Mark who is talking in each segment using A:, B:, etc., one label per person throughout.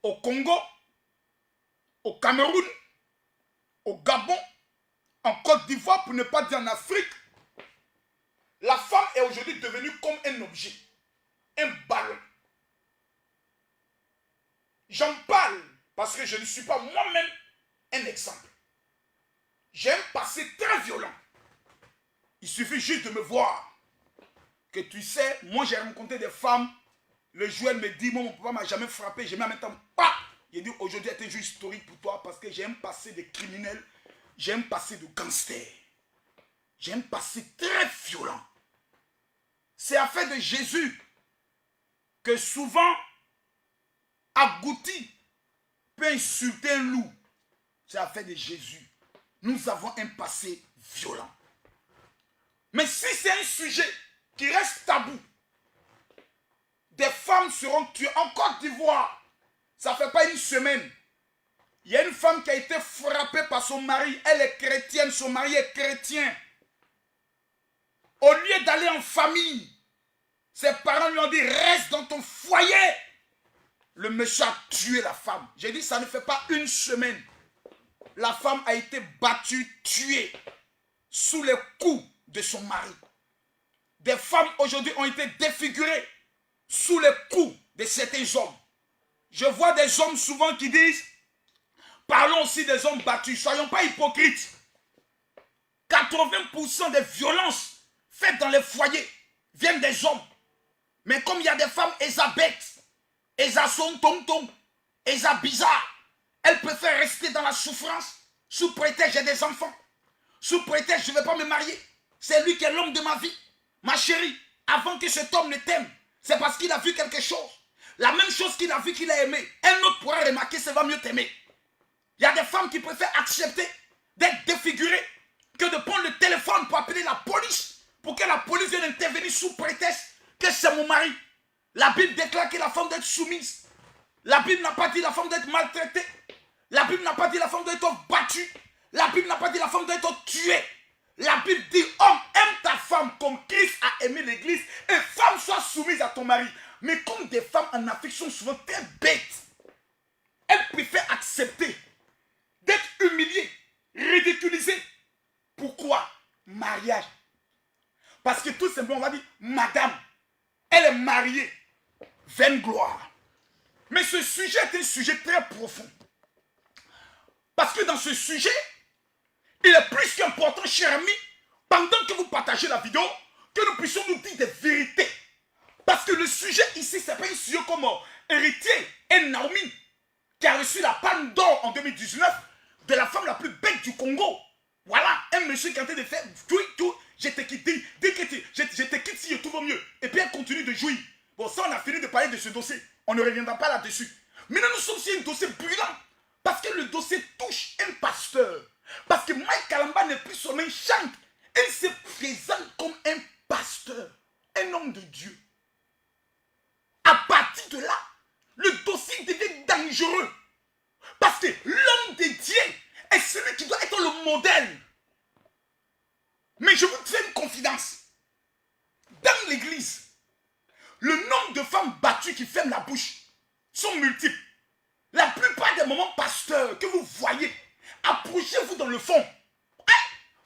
A: au Congo, au Cameroun, au Gabon, en Côte d'Ivoire, pour ne pas dire en Afrique, la femme est aujourd'hui devenue comme un objet, un ballon. J'en parle parce que je ne suis pas moi-même un exemple. J'ai un passé très violent. Il suffit juste de me voir. Que tu sais, moi j'ai rencontré des femmes. Le joueur me dit, moi mon papa m'a jamais frappé. J'ai mis en même temps, pas. Il dit, aujourd'hui est un jour historique pour toi parce que j'ai un passé de criminel. J'ai un passé de gangster. J'ai un passé très violent. C'est à fait de Jésus que souvent Agouti peut insulter un loup. C'est à fait de Jésus. Nous avons un passé violent. Mais si c'est un sujet qui reste tabou, des femmes seront tuées en Côte d'Ivoire. Ça ne fait pas une semaine. Il y a une femme qui a été frappée par son mari. Elle est chrétienne, son mari est chrétien. Au lieu d'aller en famille, ses parents lui ont dit, reste dans ton foyer. Le monsieur a tué la femme. J'ai dit, ça ne fait pas une semaine. La femme a été battue, tuée, sous les coups de son mari. Des femmes aujourd'hui ont été défigurées sous les coups de certains hommes. Je vois des hommes souvent qui disent, parlons aussi des hommes battus, soyons pas hypocrites. 80% des violences faites dans les foyers viennent des hommes. Mais comme il y a des femmes, elles bêtes, elles sont tom-tom, elles bizarres, elles préfèrent rester dans la souffrance sous prétexte j'ai des enfants, sous prétexte je ne vais pas me marier. C'est lui qui est l'homme de ma vie. Ma chérie, avant que cet homme ne t'aime, c'est parce qu'il a vu quelque chose. La même chose qu'il a vu qu'il a aimé. Un autre pourra remarquer, ça va mieux t'aimer. Il y a des femmes qui préfèrent accepter d'être défigurées que de prendre le téléphone pour appeler la police, pour que la police vienne intervenir sous prétexte que c'est mon mari. La Bible déclare que la femme doit être soumise. La Bible n'a pas dit la femme doit être maltraitée. La Bible n'a pas dit la femme doit être battue. La Bible n'a pas dit la femme doit être tuée. La Bible dit, homme, aime ta femme comme Christ a aimé l'église, et femme, sois soumise à ton mari. Mais comme des femmes en Afrique sont souvent très bêtes, elles préfèrent accepter d'être humiliées, ridiculisées. Pourquoi? Mariage. Parce que tout simplement, on va dire, madame, elle est mariée. Vaine gloire. Mais ce sujet est un sujet très profond. Parce que dans ce sujet, il est plus qu'important, cher ami, pendant que vous partagez la vidéo, que nous puissions nous dire des vérités. Parce que le sujet ici, c'est pas un sujet comme héritier et Naomi, qui a reçu la palme d'or en 2019 de la femme la plus belle du Congo. Voilà, un monsieur qui est en train de faire tout, je te quitte, je te quitte si tout va mieux. Et puis elle continue de jouir. Bon, ça, on a fini de parler de ce dossier. On ne reviendra pas là-dessus. Mais là, nous sommes sur un dossier brûlant. Parce que le dossier touche un pasteur. Parce que Mike Kalamba n'est plus seulement chante. Il se présente comme un pasteur. Un homme de Dieu. À partir de là, le dossier devient dangereux. Parce que l'homme de Dieu est celui qui doit être le modèle. Mais je vous fais une confidence. Dans l'église, le nombre de femmes battues qui ferment la bouche sont multiples. La plupart des moments pasteurs que vous voyez, approchez-vous dans le fond. Hein?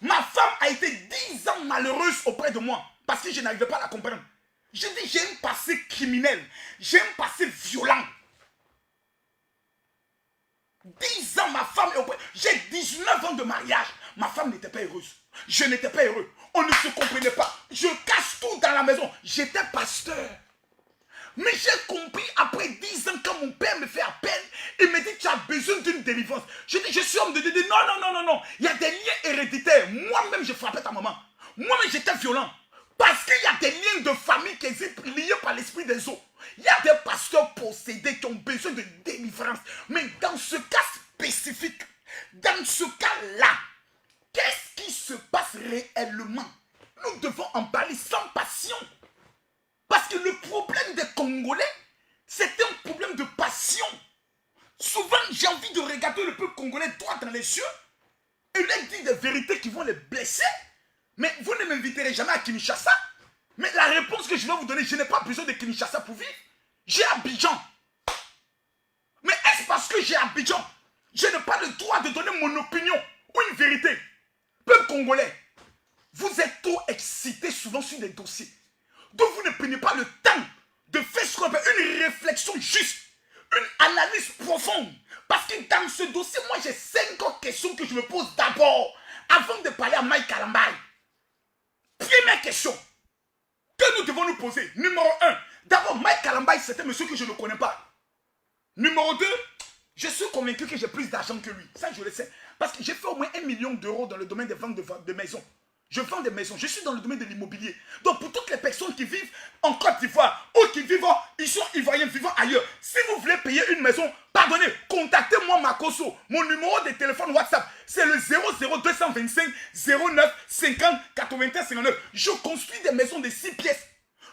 A: Ma femme a été 10 ans malheureuse auprès de moi parce que je n'arrivais pas à la comprendre. Je dis, j'ai un passé criminel, j'ai un passé violent. 10 ans, ma femme est auprès. J'ai 19 ans de mariage. Ma femme n'était pas heureuse. Je n'étais pas heureux. On ne se comprenait pas. Je casse tout dans la maison. J'étais pasteur. Mais j'ai compris après 10 ans, quand mon père me fait appel, il me dit, tu as besoin d'une délivrance. Je dis, je suis homme de Dieu. Non. Il y a des liens héréditaires. Moi-même, je frappais ta maman. Moi-même, j'étais violent. Parce qu'il y a des liens de famille qui existent liés par l'esprit des eaux. Il y a des pasteurs possédés qui ont besoin de délivrance. Mais dans ce cas spécifique, dans ce cas-là, qu'est-ce qui se passe réellement? Nous devons en parler sans passion. Parce que le problème des Congolais, c'est un problème de passion. Souvent, j'ai envie de regarder le peuple congolais droit dans les yeux et leur dire des vérités qui vont les blesser. Mais vous ne m'inviterez jamais à Kinshasa. Mais la réponse que je vais vous donner, je n'ai pas besoin de Kinshasa pour vivre. J'ai Abidjan. Mais est-ce Parce que j'ai Abidjan. Je n'ai pas le droit de donner mon opinion ou une vérité. Peuple congolais, vous êtes trop excités souvent sur des dossiers. Donc vous ne prenez pas le temps de faire ce qu'on appelle une réflexion juste, une analyse profonde. Parce que dans ce dossier, moi j'ai 5 questions que je me pose d'abord, avant de parler à Mike Kalambay. Première question que nous devons nous poser. Numéro 1. D'abord, Mike Kalambay, c'est un monsieur que je ne connais pas. Numéro 2, je suis convaincu que j'ai plus d'argent que lui. Ça, je le sais. Parce que j'ai fait au moins 1 million d'euros dans le domaine des ventes de maisons. Je vends des maisons. Je suis dans le domaine de l'immobilier. Donc, pour toutes les personnes qui vivent en Côte d'Ivoire ou qui vivent, ils sont ivoiriens vivant ailleurs. Si vous voulez payer une maison, pardonnez, contactez-moi Makosso. Mon numéro de téléphone WhatsApp, c'est le 00225 09 50 81 59. Je construis des maisons de 6 pièces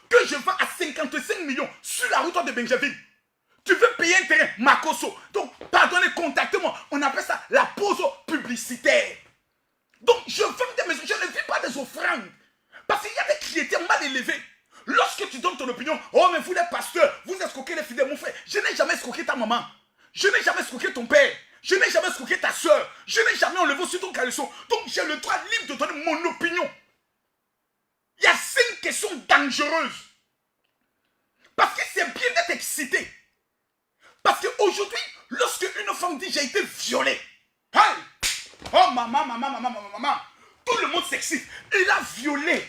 A: que je vends à 55 millions sur la route de Benjaville. Tu veux payer un terrain, Makosso. Donc, pardonnez, contactez-moi. On appelle ça la pause publicitaire. Donc, je vends des maisons. Je ne vis pas des offrandes. Parce qu'il y a des critères mal élevés. Lorsque tu donnes ton opinion, oh, mais vous les pasteurs, vous escroquez les fidèles, mon frère. Je n'ai jamais escroqué ta maman. Je n'ai jamais escroqué ton père. Je n'ai jamais escroqué ta soeur. Je n'ai jamais enlevé sur ton caleçon. Donc, j'ai le droit libre de donner mon opinion. Il y a 5 questions dangereuses. Parce que c'est bien d'être excité. Parce qu'aujourd'hui, lorsque une femme dit j'ai été violée, hey! Oh maman, tout le monde s'excite. Il a violé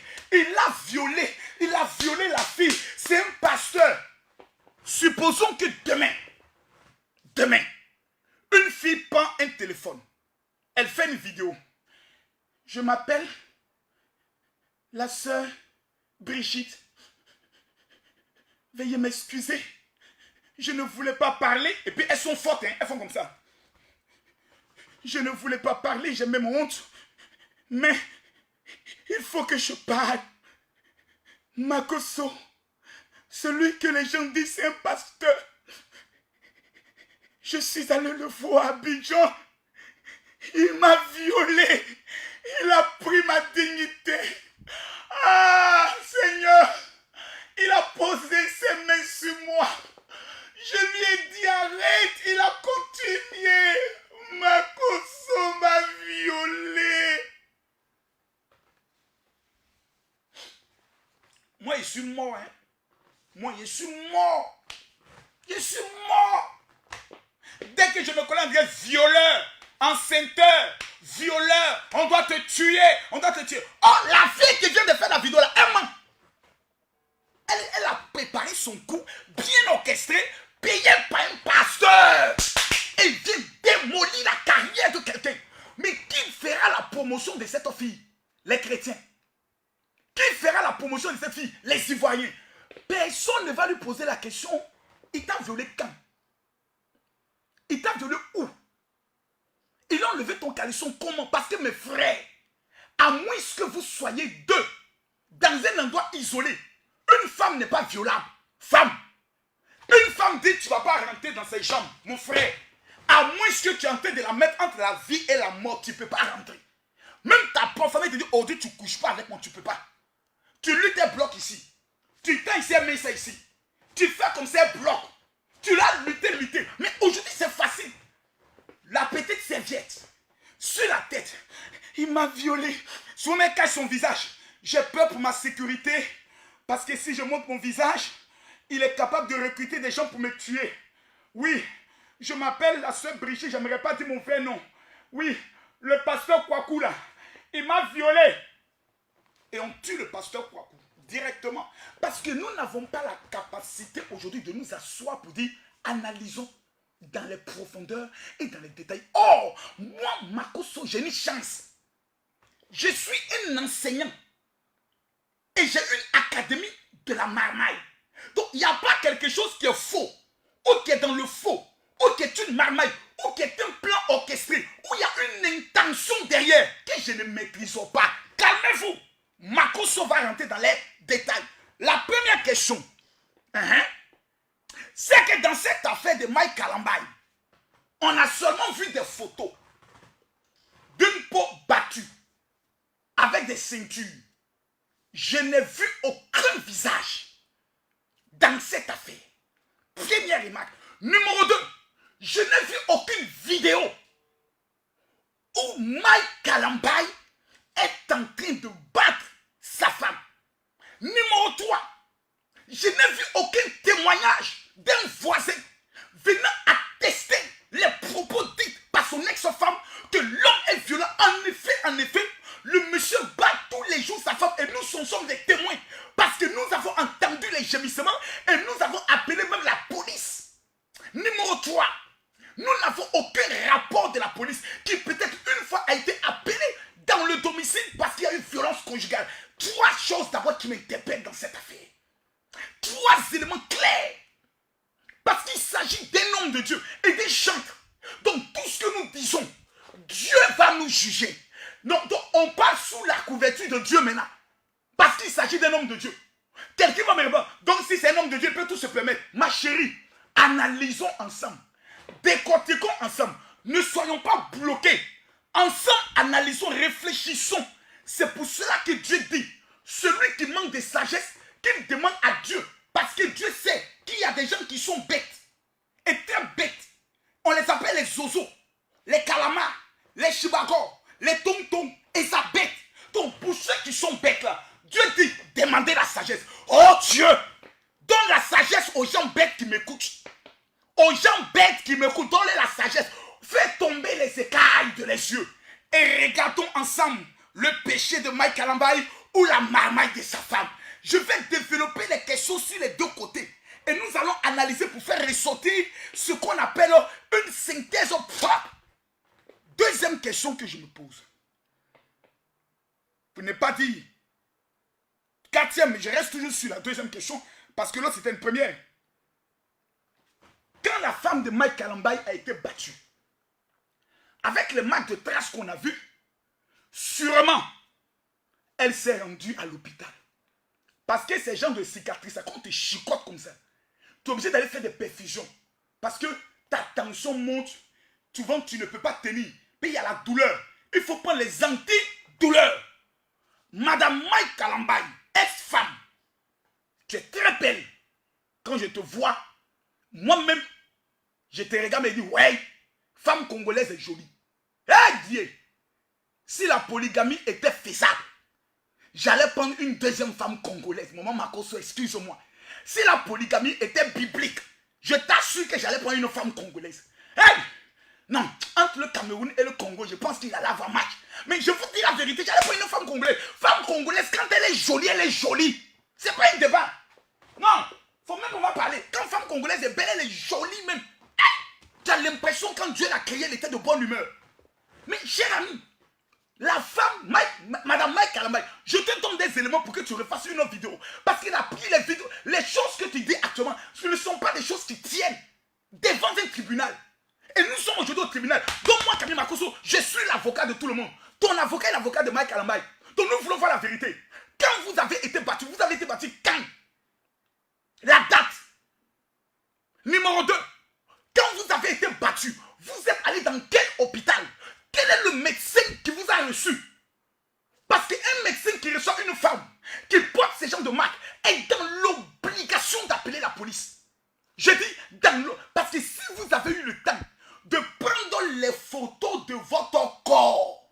A: la fille. C'est un pasteur. Supposons que demain, une fille prend un téléphone. Elle fait une vidéo. Je m'appelle la sœur Brigitte. Veuillez m'excuser. Je ne voulais pas parler. Et puis elles sont fortes, hein? Elles font comme ça. Je ne voulais pas parler, j'ai même honte. Mais il faut que je parle. Makosso, celui que les gens disent c'est un pasteur. Je suis allé le voir à Abidjan. Il m'a violé. Il a pris ma dignité. Ah, Seigneur, il a posé ses mains sur moi. Je lui ai dit arrête, il a continué. Makosso m'a violé. Moi, je suis mort. Hein? Moi, je suis mort. Je suis mort. Dès que je me connais, on dirait violeur, enceinteur, violeur. On doit te tuer. On doit te tuer. Oh, la fille qui vient de faire la vidéo là, elle a préparé son coup, bien orchestré, payé par un pasteur. Elle vient démolir la carrière de quelqu'un. Mais qui fera la promotion de cette fille? Les chrétiens. Qui fera la promotion de cette fille? Les Ivoiriens. Personne ne va lui poser la question. Il t'a violé quand? Il t'a violé où? Il a enlevé ton caleçon comment? Parce que mes frères, à moins que vous soyez deux, dans un endroit isolé, une femme n'est pas violable. Femme. Une femme dit tu ne vas pas rentrer dans ses chambres. Mon frère, à moins que tu es en train de la mettre entre la vie et la mort, tu ne peux pas rentrer. Même ta propre famille te dit, oh Dieu, tu ne couches pas avec moi, tu ne peux pas. Tu luttes un bloc ici. Tu t'as ici, mets ça ici. Tu fais comme ça un bloc. Tu l'as lutté. Mais aujourd'hui, c'est facile. La petite serviette sur la tête. Il m'a violé. Si on me cache son visage, j'ai peur pour ma sécurité. Parce que si je montre mon visage, il est capable de recruter des gens pour me tuer. Oui, je m'appelle la sœur Brigitte, j'aimerais pas dire mon vrai nom. Oui, le pasteur Kwaku là, il m'a violé. Et on tue le pasteur Kwaku directement. Parce que nous n'avons pas la capacité aujourd'hui de nous asseoir pour dire, analysons dans les profondeurs et dans les détails. Oh, moi, Makosso, j'ai une chance. Je suis un enseignant. Et j'ai une académie de la marmaille. Donc, il n'y a pas quelque chose qui est faux, ou qui est dans le faux, ou qui est une marmaille, ou qui est un plan orchestré, où il y a une intention derrière que je ne maîtrise pas. Calmez-vous. Makosso va rentrer dans les détails. La première question, c'est que dans cette affaire de Mike Kalambay, on a seulement vu des photos d'une peau battue, avec des ceintures. Je n'ai vu aucun visage dans cette affaire. Première remarque. Numéro 2, je n'ai vu vidéo où Mike Kalambay est en train de battre sa femme. Numéro 3, je n'ai vu aucun témoignage d'un voisin venant attester les propos dits par son ex-femme que l'homme est violent. En effet, le monsieur bat tous les jours sa femme et nous sommes des témoins parce que nous avons entendu les gémissements et nous avons appelé même la police. Numéro 3, nous n'avons aucun rapport de la police qui peut-être une fois a été appelé dans le domicile parce qu'il y a eu violence conjugale. 3 choses d'abord qui m'interpellent dans cette affaire. 3 éléments clairs. Parce qu'il s'agit d'un homme de Dieu et des chantres. Donc tout ce que nous disons, Dieu va nous juger. Donc on parle sous la couverture de Dieu maintenant. Parce qu'il s'agit d'un homme de Dieu. Quelqu'un va me répondre. Donc si c'est un homme de Dieu, il peut tout se permettre. Ma chérie, analysons ensemble. Décortiquons ensemble. Ne soyons pas bloqués. Ensemble, analysons, réfléchissons. C'est pour cela que Dieu dit, celui qui manque de sagesse, qu'il demande à Dieu. Parce que Dieu sait qu'il y a des gens qui sont bêtes. Et très bêtes. On les appelle les zozos, les calamars, les chibagors, les tontons, et ça bête. Donc pour ceux qui sont bêtes là, Dieu dit, demandez la sagesse. Oh Dieu, donne la sagesse aux gens bêtes qui m'écoutent. Aux gens bêtes qui m'écoutent, donne la sagesse. Fais tomber les écailles de les yeux. Et regardons ensemble le péché de Mike Kalambay ou la marmaille de sa femme. Je vais développer les questions sur les deux côtés. Et nous allons analyser pour faire ressortir ce qu'on appelle une synthèse propre. Deuxième question que je me pose. Pour ne pas dire quatrième, mais je reste toujours sur la deuxième question parce que l'autre c'était une première. Quand la femme de Mike Kalambay a été battue, avec les marques de traces qu'on a vues, sûrement, elle s'est rendue à l'hôpital. Parce que ces gens de cicatrices, quand on te chicote comme ça, tu es obligé d'aller faire des perfusions. Parce que ta tension monte, souvent tu ne peux pas tenir. Puis il y a la douleur. Il faut prendre les antidouleurs. Madame Mike Kalambay, ex-femme, tu es très belle. Quand je te vois, moi-même, je te regarde et dis, ouais, femme congolaise est jolie. Eh Dieu, si la polygamie était faisable, j'allais prendre une deuxième femme congolaise. Maman Makoso, excuse-moi. Si la polygamie était biblique, je t'assure que j'allais prendre une femme congolaise. Hey! Non, entre le Cameroun et le Congo, je pense qu'il y a l'avant-match. Mais je vous dis la vérité, j'allais prendre une femme congolaise. Femme congolaise, quand elle est jolie, elle est jolie. C'est pas un débat. Non, faut même qu'on va parler. Quand femme congolaise est belle, elle est jolie même. Hey! Tu as l'impression quand Dieu l'a créée, elle était de bonne humeur. Mais cher ami, la femme, Madame Mike Kalambay, je te donne des éléments pour que tu refasses une autre vidéo. Parce qu'il a pris les vidéos. Les choses que tu dis actuellement, ce ne sont pas des choses qui tiennent devant un tribunal. Et nous sommes aujourd'hui au tribunal. Donc moi, Camille Makoso, je suis l'avocat de tout le monde. Ton avocat est l'avocat de Mike Kalambay. Donc nous voulons voir la vérité. Quand vous avez été battu quand? La date. Numéro 2. Quand vous avez été battu, vous êtes allé dans quel hôpital? Quel est le médecin qui vous a reçu? Parce qu'un médecin qui reçoit une femme qui porte ces gens de marque est dans l'obligation d'appeler la police. Je dis parce que si vous avez eu le temps de prendre les photos de votre corps,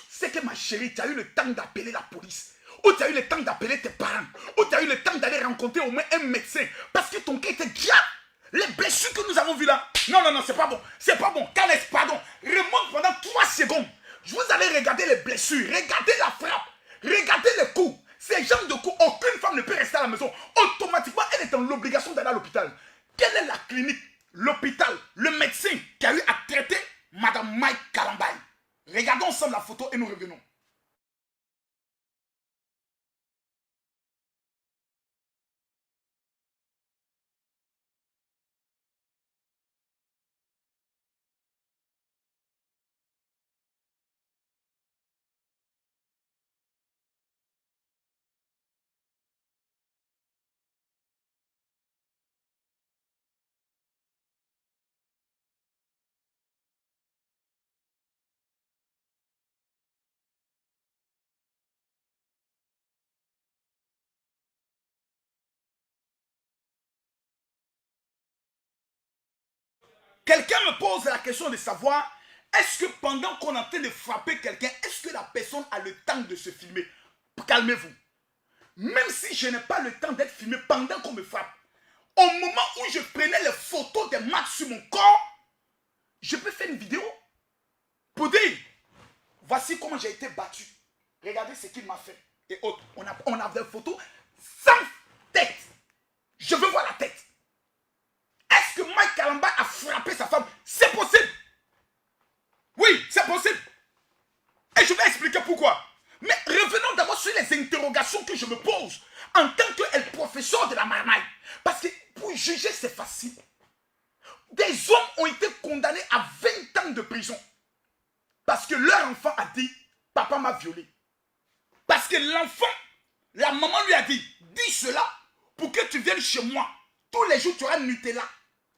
A: c'est que ma chérie, tu as eu le temps d'appeler la police. Ou tu as eu le temps d'appeler tes parents. Ou tu as eu le temps d'aller rencontrer au moins un médecin. Parce que ton cas était grave. Les blessures que nous avons vues là. Non, non, non, c'est pas bon. C'est pas bon. Calès, pardon. Remonte pendant 3 secondes. Vous allez regarder les blessures. Regardez la frappe. Regardez les coups. Ces genres de coups, aucune femme ne peut rester à la maison. Automatiquement, elle est dans l'obligation d'aller à l'hôpital. Quelle est la clinique, l'hôpital, le médecin qui a eu à traiter Madame Mike Kalambay? Regardons ensemble la photo et nous revenons. Quelqu'un me pose la question de savoir, est-ce que pendant qu'on est en train de frapper quelqu'un, est-ce que la personne a le temps de se filmer? Calmez-vous. Même si je n'ai pas le temps d'être filmé pendant qu'on me frappe, au moment où je prenais les photos des marques sur mon corps, je peux faire une vidéo pour dire, voici comment j'ai été battu. Regardez ce qu'il m'a fait. Et autres. On a des photos sans tête. Je veux voir la tête. Est-ce que Mike Kalambay a frappé sa femme? C'est possible. Oui, c'est possible. Et je vais expliquer pourquoi. Mais revenons d'abord sur les interrogations que je me pose en tant que professeur de la marmaille. Parce que pour juger, c'est facile. Des hommes ont été condamnés à 20 ans de prison. Parce que leur enfant a dit, papa m'a violé. Parce que l'enfant, la maman lui a dit, dis cela pour que tu viennes chez moi. Tous les jours, tu auras Nutella.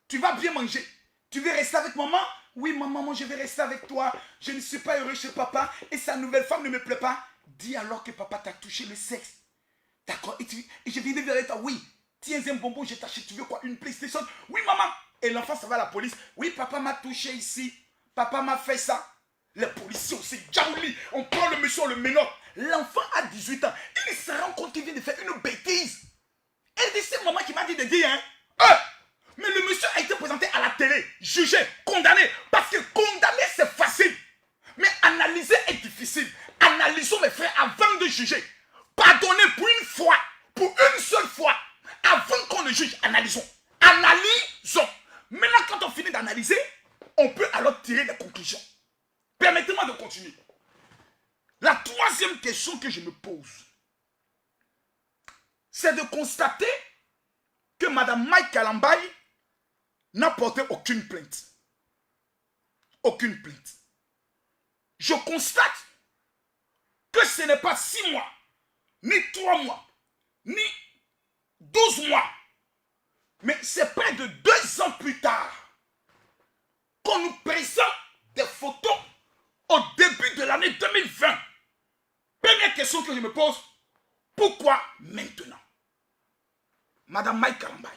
A: Tu vas bien manger. Tu veux rester avec maman? Oui, maman, je vais rester avec toi. Je ne suis pas heureux chez papa et sa nouvelle femme ne me plaît pas. Dis alors que papa t'a touché le sexe. D'accord? Et je viens de dire avec toi, oui. Tiens un bonbon, je t'achète. Tu veux quoi? Une PlayStation? Oui, maman. Et l'enfant, ça va à la police. Oui, papa m'a touché ici. Papa m'a fait ça. Les policiers aussi, Djaouli, on prend le monsieur, on le ménote. L'enfant a 18 ans. Il se rend compte qu'il vient de faire une bêtise. Elle dit, c'est maman qui m'a dit de dire, hein. Mais le monsieur a été présenté à la télé, jugé, condamné. Parce que condamner, c'est facile. Mais analyser est difficile. Analysons, mes frères, avant de juger. Pardonnez pour une fois, pour une seule fois. Avant qu'on ne juge, analysons. Analysons. Maintenant, quand on finit d'analyser, on peut alors tirer des conclusions. Permettez-moi de continuer. La troisième question que je me pose, c'est de constater que Mme Mike Kalambay n'a porté aucune plainte. Aucune plainte. Je constate que ce n'est pas 6 mois, ni 3 mois, ni 12 mois, mais c'est près de 2 ans plus tard qu'on nous présente des photos au début de l'année 2020. Première question que je me pose, pourquoi maintenant? Madame Mike Kalambay,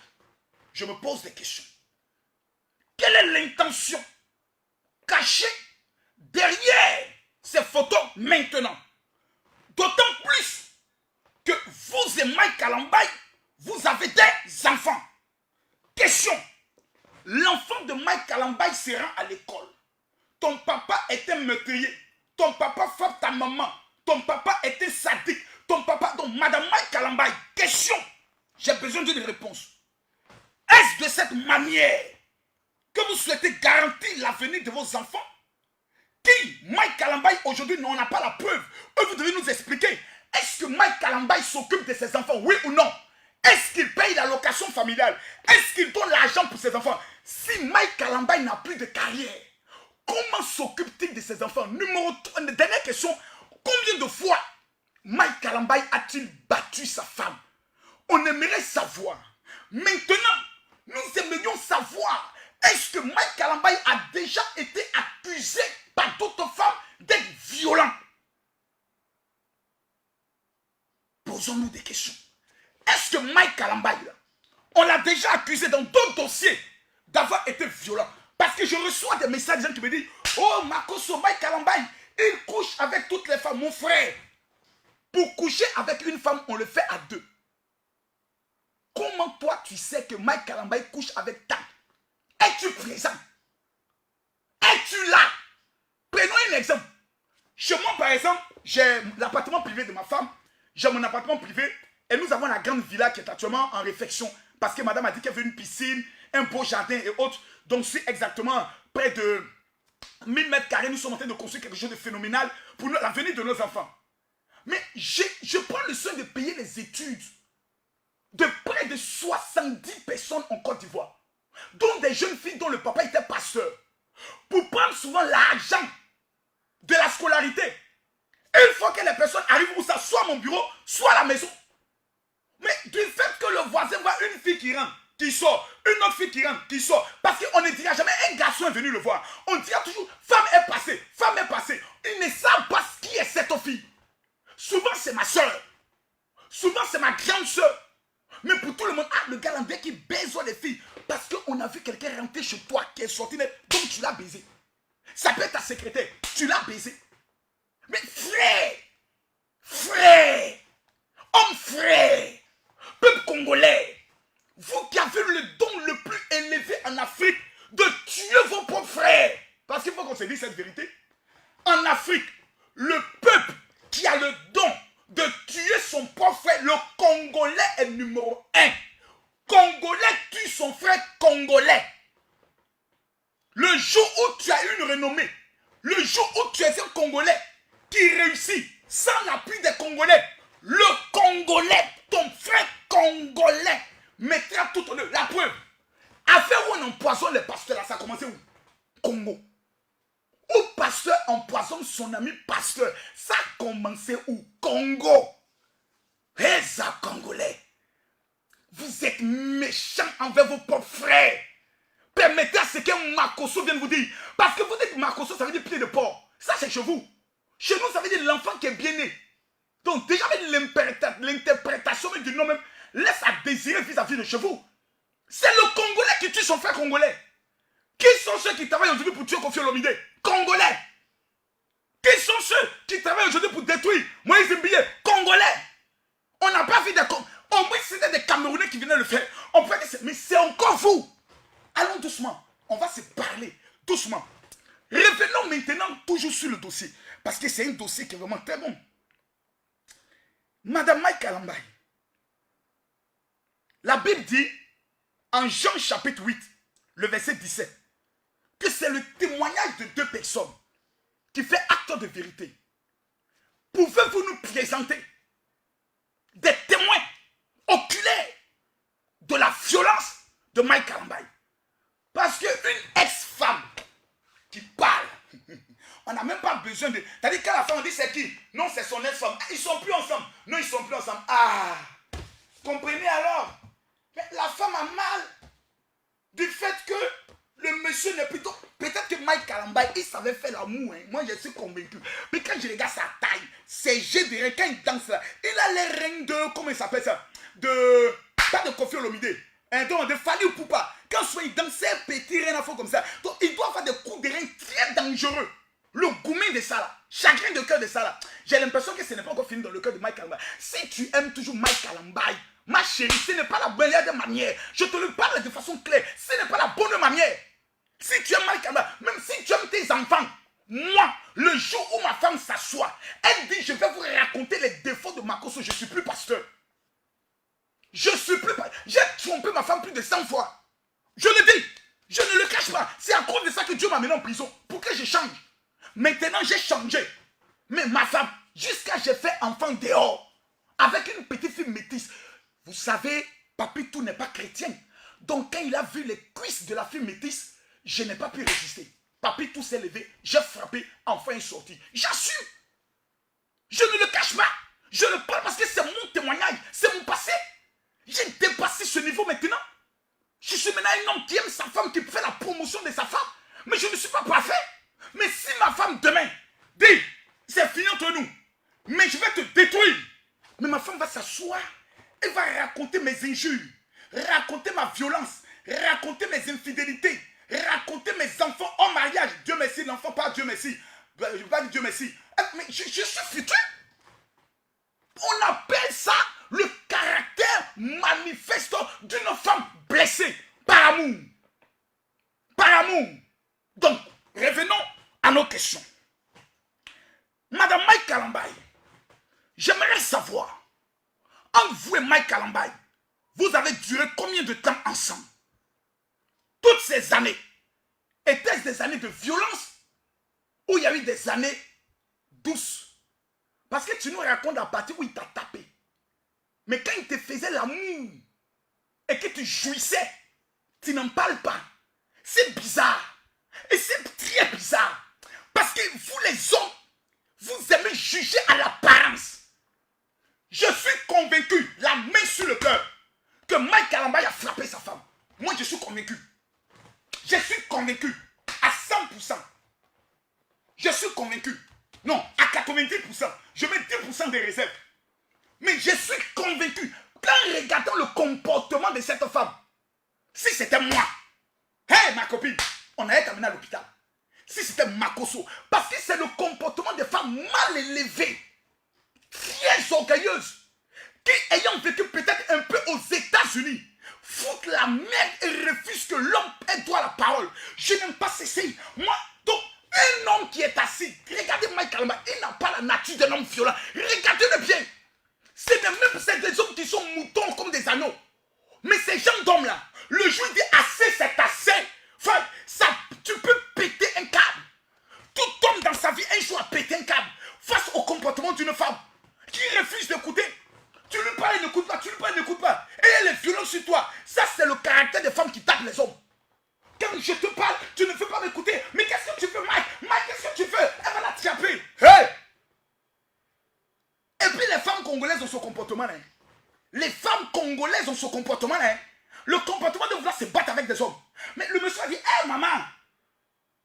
A: je me pose des questions. Quelle est l'intention cachée derrière ces photos maintenant? D'autant plus que vous et Mike Kalambay, vous avez des enfants. Question, l'enfant de Mike Kalambay se rend à l'école. Ton papa était meurtrier. Ton papa frappe ta maman. Ton papa était sadique. Ton papa... Donc, Madame Mike Kalambay, question. J'ai besoin d'une réponse. Est-ce de cette manière que vous souhaitez garantir l'avenir de vos enfants? Qui, Mike Kalambay, aujourd'hui, on n'a pas la preuve. Eux, vous devez nous expliquer. Est-ce que Mike Kalambay s'occupe de ses enfants, oui ou non? Est-ce qu'il paye la location familiale? Est-ce qu'il donne l'argent pour ses enfants? Si Mike Kalambay n'a plus de carrière, comment s'occupe-t-il de ses enfants? Dernière question, combien de fois Mike Kalambay a-t-il battu sa femme? On aimerait savoir. Maintenant, nous aimerions savoir, est-ce que Mike Kalambay a déjà été accusé par d'autres femmes d'être violent? Posons-nous des questions. Est-ce que Mike Kalambay, on l'a déjà accusé dans d'autres dossiers d'avoir été violent? Parce que je reçois des messages qui me disent, oh, Makoso, Mike Kalambay, il couche avec toutes les femmes. Mon frère, pour coucher avec une femme, on le fait à 2. Comment toi, tu sais que Mike Kalambay couche avec ta? Es-tu présent? Es-tu là? Prenons un exemple. Chez moi, par exemple, j'ai l'appartement privé de ma femme. J'ai mon appartement privé. Et nous avons la grande villa qui est actuellement en réfection. Parce que madame a dit qu'elle veut une piscine, un beau jardin et autres. Donc c'est exactement près de 1000 mètres carrés. Nous sommes en train de construire quelque chose de phénoménal pour l'avenir de nos enfants. Mais je prends le soin de payer les études de près de 70 personnes en Côte d'Ivoire. Dont des jeunes filles dont le papa était pasteur. Pour prendre souvent l'argent de la scolarité. Et une fois que les personnes arrivent où ça, soit à mon bureau, soit à la maison. Mais du fait que le voisin voit une fille qui rentre, qui sort, une autre fille qui rentre, qui sort, parce qu'on ne dira jamais un garçon est venu le voir. On dira toujours femme est passée, femme est passée. Ils ne savent pas qui est cette fille. Souvent c'est ma soeur. Souvent c'est ma grande soeur. Mais pour tout le monde, ah, le gars là, qui baise les filles. Parce qu'on a vu quelqu'un rentrer chez toi, qui est sorti, donc tu l'as baisé. Ça peut être ta secrétaire, tu l'as baisé. Mais frère, homme frère, peuple congolais, vous qui avez le don le plus élevé en Afrique de tuer vos propres frères. Parce qu'il faut qu'on se dise cette vérité. En Afrique, le peuple qui a le don de tuer son propre frère, le Congolais est numéro 1. Congolais tue son frère congolais. Le jour où tu as une renommée, le jour où tu es un Congolais qui réussit sans l'appui des Congolais, le Congolais, ton frère congolais, mettra tout en eux. La preuve, affaire où on empoisonne les pasteurs, là, ça a commencé où? Congo. Où pasteur empoisonne son ami pasteur, ça a commencé où? Congo. Et ça, Congolais, vous êtes méchants envers vos propres frères. Permettez à ce qu'un Makosso vienne vous dire. Parce que vous dites Makosso, ça veut dire pied de porc. Ça, c'est chez vous. Chez nous, ça veut dire l'enfant qui est bien né. Donc, déjà, l'interprétation du nom même laisse à désirer vis-à-vis de chez vous. C'est le Congolais qui tue son frère congolais. Qui sont ceux qui travaillent aujourd'hui pour tuer Koffi Olomide? Congolais. Qui sont ceux qui travaillent aujourd'hui pour détruire Moïse Mbilé? Congolais. On n'a pas vu des... Au moins, c'était des Camerounais qui venaient le faire. On peut dire, mais c'est encore vous. Allons doucement. On va se parler doucement. Revenons maintenant toujours sur le dossier. Parce que c'est un dossier qui est vraiment très bon. Madame Mike Kalambaye. La Bible dit, en Jean chapitre 8, le verset 17, que c'est le témoignage de deux personnes qui fait acte de vérité. Pouvez-vous nous présenter des témoins oculaires de la violence de Mike Kalambaye? Parce qu'une ex-femme qui parle, on n'a même pas besoin de... C'est-à-dire qu'à la fin on dit c'est qui? Non, c'est son ex-femme. Ils ne sont plus ensemble. Non, ils ne sont plus ensemble. Ah, comprenez alors? Mais la femme a mal du fait que le monsieur n'est plutôt... Peut-être que Mike Kalambaye, il savait faire l'amour. Hein. Moi, je suis convaincu. Mais quand je regarde sa taille, ses jets de rein, quand il danse là, il a les reins de... Comment il s'appelle ça? De... Pas de Koffi Olomide. Hein, donc, de Fali Poupa. Quand soit il danse ses petits reins à fond comme ça. Donc, il doit faire des coups de rein très dangereux. Le gourmet de ça là. Chagrin de cœur de ça là. J'ai l'impression que ce n'est pas encore fini dans le cœur de Mike Kalambaye. Si tu aimes toujours Mike Kalambaye, ma chérie, ce n'est pas la bonne manière. Je te le parle de façon claire. Ce n'est pas la bonne manière. Si tu aimes Mike Kalambaye, même si tu aimes tes enfants, moi, le jour où ma femme s'assoit, elle dit, je vais vous raconter les défauts de Makosso, je ne suis plus pasteur. Je suis plus pasteur. J'ai trompé ma femme plus de 100 fois. Je le dis. Je ne le cache pas. C'est à cause de ça que Dieu m'a mené en prison. Pour que je change. Maintenant, j'ai changé. Mais ma femme, jusqu'à j'ai fait enfant dehors, avec une petite fille métisse. Vous savez, Papitou n'est pas chrétien. Donc, quand il a vu les cuisses de la fille métisse, je n'ai pas pu résister. Papitou s'est levé, j'ai frappé, enfin il est sorti. J'assume. Je ne le cache pas. Je le parle parce que c'est mon témoignage, c'est mon passé. J'ai dépassé ce niveau maintenant. Je suis maintenant un homme qui aime sa femme, qui fait la promotion de sa femme. Mais je ne suis pas parfait. Mais si ma femme demain dit, c'est fini entre nous, mais je vais te détruire. Mais ma femme va s'asseoir, elle va raconter mes injures, raconter ma violence, raconter mes infidélités, raconter mes enfants en mariage. Dieu merci, l'enfant, pas Dieu merci. Je ne vais pas dire Dieu merci. Mais je suis futur. On appelle ça le caractère manifeste d'une femme blessée par amour. Par amour. Donc, revenons à nos questions. Madame Mike Kalambaye, j'aimerais savoir, entre vous et Mike Kalambaye, vous avez duré combien de temps ensemble? Toutes ces années, étaient-ce des années de violence ou il y a eu des années douces? Parce que tu nous racontes la partie où il t'a tapé. Mais quand il te faisait l'amour et que tu jouissais, tu n'en parles pas. C'est bizarre. Et c'est très bizarre. Parce que vous les hommes, vous aimez juger à l'apparence. Je suis convaincu, la main sur le cœur, que Mike Kalambaye a frappé sa femme. Moi, je suis convaincu. Je suis convaincu à 100%. Je suis convaincu. Non, à 90%. Je mets 10% des réserves. Mais je suis convaincu. Quand regardant le comportement de cette femme, si c'était moi, hey, ma copine, on allait t'amener à l'hôpital. Si c'était Makoso, parce que c'est le comportement des femmes mal élevées, très orgueilleuses, qui ayant vécu peut-être un peu aux États-Unis, foutent la merde et refusent que l'homme ait droit à la parole. Je n'aime pas ceci. Moi, donc, un homme qui est assis, regardez Mike Kalamba, il n'a pas la nature d'un homme violent. Regardez-le bien. C'est des hommes qui sont moutons comme des anneaux. Mais ces gens d'hommes-là, le jour il dit assez, c'est assez. Enfin, ça, tu peux péter un câble. Tout homme dans sa vie, un jour a pété un câble face au comportement d'une femme qui refuse d'écouter. Tu lui parles, il n'écoute pas, tu lui parles, il n'écoute pas. Et elle est violente sur toi. Ça, c'est le caractère des femmes qui tapent les hommes. Quand je te parle, tu ne veux pas m'écouter. Mais qu'est-ce que tu veux, Mike? Mike, qu'est-ce que tu veux? Elle va l'attraper. Hey! Et puis les femmes congolaises ont ce comportement là. Les femmes congolaises ont ce comportement là. Le comportement de vouloir se battre avec des hommes. Mais le monsieur a dit, hé maman,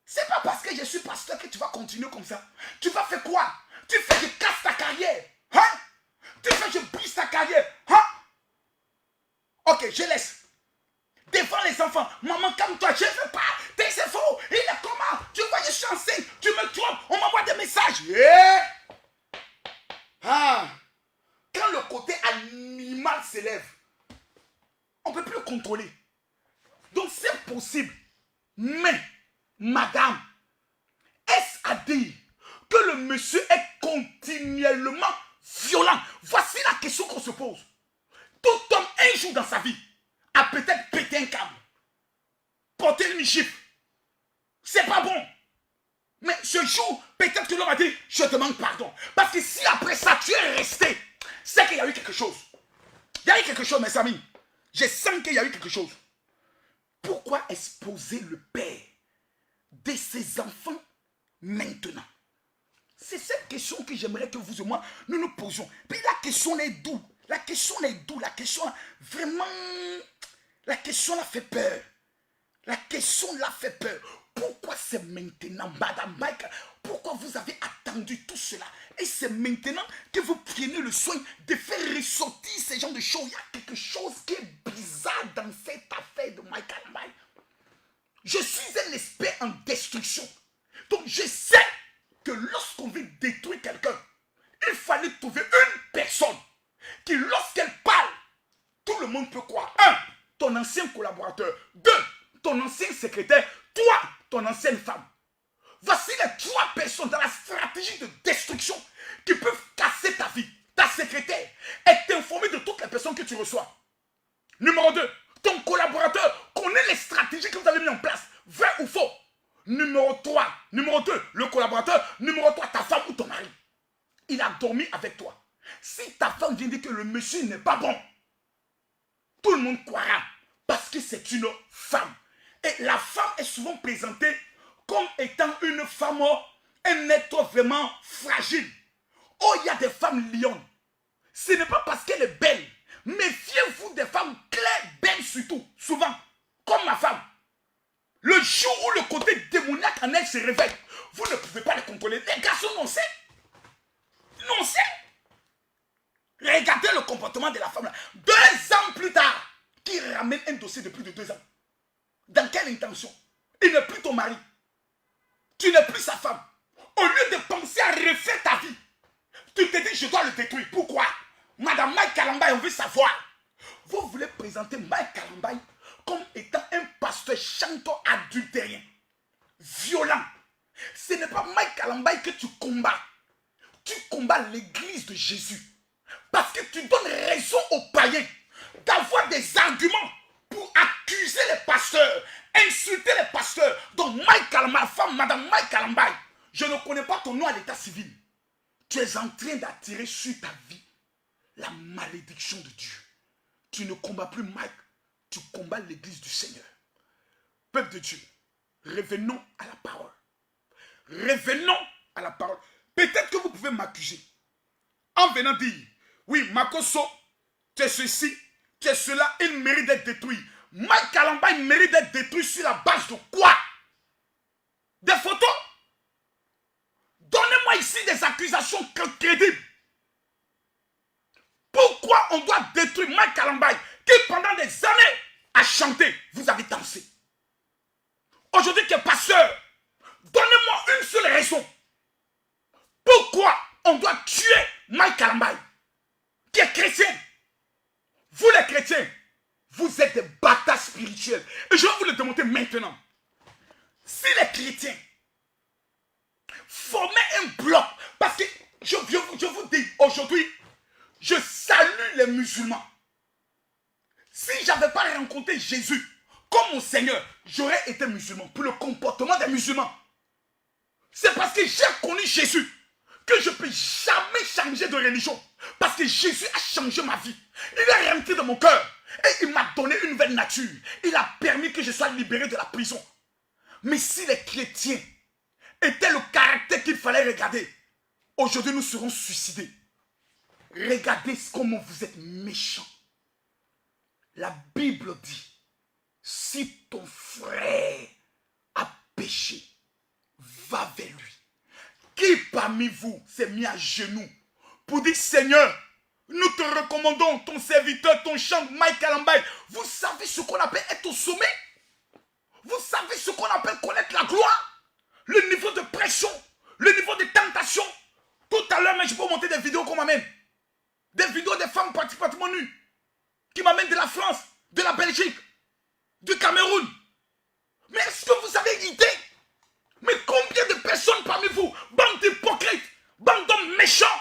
A: c'est pas parce que je suis pasteur que tu vas continuer comme ça. Tu vas faire quoi? Tu fais que je casse ta carrière. Hein? Tu fais que je brise ta carrière. Hein? Ok, je laisse. Devant les enfants, maman, calme-toi, je ne veux pas. C'est faux. Il est comment? Tu vois, je suis enceinte. Tu me trompes. On m'envoie des messages. Yeah. Ah. Quand le côté animal s'élève, on ne peut plus le contrôler. Donc c'est possible. Mais, madame, est-ce à dire que le monsieur est continuellement violent? Voici la question qu'on se pose. Tout homme, un jour dans sa vie, a peut-être pété un câble, porté une gifle. C'est pas bon. Mais ce jour, peut-être que l'homme a dit, je te demande pardon. Parce que si après ça, tu es resté, c'est qu'il y a eu quelque chose. Il y a eu quelque chose, mes amis. Je sens qu'il y a eu quelque chose. Pourquoi exposer le père de ses enfants maintenant? C'est cette question que j'aimerais que vous et moi, nous nous posions. Puis la question est d'où? La question est d'où? La question, vraiment, la question l'a fait peur. La question l'a fait peur. Pourquoi c'est maintenant, Madame Mike? Pourquoi vous avez attendu tout cela? Et c'est maintenant que vous prenez le soin de faire ressortir ces genres de choses. Il y a quelque chose qui est bizarre dans cette affaire de Mike. Je suis un expert en destruction. Donc je sais que lorsqu'on veut détruire quelqu'un, il fallait trouver une personne qui, lorsqu'elle parle, tout le monde peut croire. 1. Ton ancien collaborateur. 2. Ton ancien secrétaire. 3. Ton ancienne femme. Voici les 3 personnes dans la stratégie de destruction qui peuvent casser ta vie. Ta secrétaire est informée de toutes les personnes que tu reçois. Numéro 2. Ton collaborateur connaît les stratégies que vous avez mises en place. Vrai ou faux? Numéro 3. Numéro 2. Le collaborateur. Numéro 3. Ta femme ou ton mari. Il a dormi avec toi. Si ta femme vient dire que le monsieur n'est pas bon, tout le monde croira parce que c'est une femme. Et la femme est souvent présentée comme étant une femme, un être vraiment fragile. Oh, il y a des femmes lions. Ce n'est pas parce qu'elle est belle. Méfiez-vous des femmes claires, belles surtout, souvent, comme ma femme. Le jour où le côté démoniaque en elle se réveille, vous ne pouvez pas le contrôler. Les garçons n'ont sait. Non, c'est. Regardez le comportement de la femme là. 2 ans plus tard, qui ramène un dossier de plus de 2 ans. Dans quelle intention? Il n'est plus ton mari. Tu n'es plus sa femme. Au lieu de penser à refaire ta vie, tu te dis je dois le détruire. Pourquoi? Madame Mike Kalamba, on veut savoir. Vous voulez présenter Mike Kalamba comme étant un pasteur chanteur adultérien, violent. Ce n'est pas Mike Kalamba que tu combats. Tu combats l'église de Jésus. Parce que tu donnes raison aux païens d'avoir des arguments pour accuser les pasteurs, insulter les pasteurs. Donc Mike Kalamba, femme, Madame Mike Kalamba, je ne connais pas ton nom à l'état civil. Tu es en train d'attirer sur ta vie la malédiction de Dieu. Tu ne combats plus Mike, tu combats l'église du Seigneur. Peuple de Dieu, revenons à la parole. Revenons à la parole. Peut-être que vous pouvez m'accuser en venant dire, oui, Makoso, tu es ceci, tu es cela, il mérite d'être détruit. Mike Kalamba, il mérite d'être détruit sur la base de quoi? Des photos? Donnez-moi ici des accusations crédibles. Pourquoi on doit détruire Mike Kalambay, qui pendant des années a chanté. Vous avez dansé. Aujourd'hui, que pasteur, donnez-moi une seule raison. Pourquoi on doit tuer Mike Kalambay, qui est chrétien? Vous les chrétiens, vous êtes des bâtards spirituels. Et je vais vous le démontrer maintenant. Si les chrétiens formaient un bloc, parce que je vous dis aujourd'hui, je salue les musulmans. Si je n'avais pas rencontré Jésus comme mon Seigneur, j'aurais été musulman pour le comportement des musulmans. C'est parce que j'ai connu Jésus que je ne peux jamais changer de religion. Parce que Jésus a changé ma vie. Il est rentré dans mon cœur. Et il m'a donné une nouvelle nature. Il a permis que je sois libéré de la prison. Mais si les chrétiens étaient le caractère qu'il fallait regarder, aujourd'hui nous serons suicidés. Regardez comment vous êtes méchants. La Bible dit, si ton frère a péché, va vers lui. Qui parmi vous s'est mis à genoux pour dire, Seigneur, nous te recommandons ton serviteur, ton chant, Mike Kalambay. Vous savez ce qu'on appelle être au sommet? Vous savez ce qu'on appelle connaître la gloire? Le niveau de pression, le niveau de tentation. Tout à l'heure, mais je peux monter des vidéos qu'on m'amène. Des vidéos des femmes pratiquement nues. Qui m'amènent de la France, de la Belgique, du Cameroun. Mais est-ce que vous avez idée? Mais combien de personnes parmi vous, bande d'hypocrites, bande d'hommes méchants,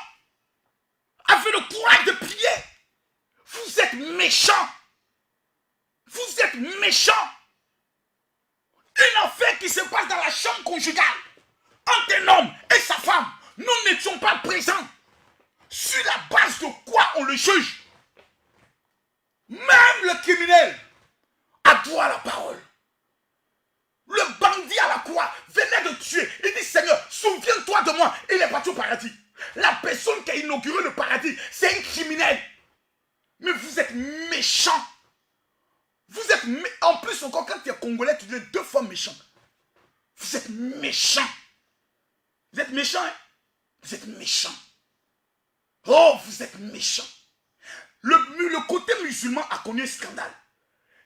A: avez le courage de prier? Vous êtes méchants. Vous êtes méchants. Une affaire qui se passe dans la chambre conjugale entre un homme et sa femme, nous n'étions pas présents. Sur la base de quoi on le juge? Même le criminel a droit à la parole. Le bandit à la croix venait de tuer. Il dit, Seigneur, souviens-toi de moi. Il est parti au paradis. La personne qui a inauguré le paradis, c'est un criminel. Mais vous êtes méchants. Vous êtes en plus encore quand tu es congolais, tu es 2 fois méchant. Vous êtes méchants. Vous êtes méchants, hein? Vous êtes méchants. Oh, vous êtes méchants. Le côté musulman a connu un scandale.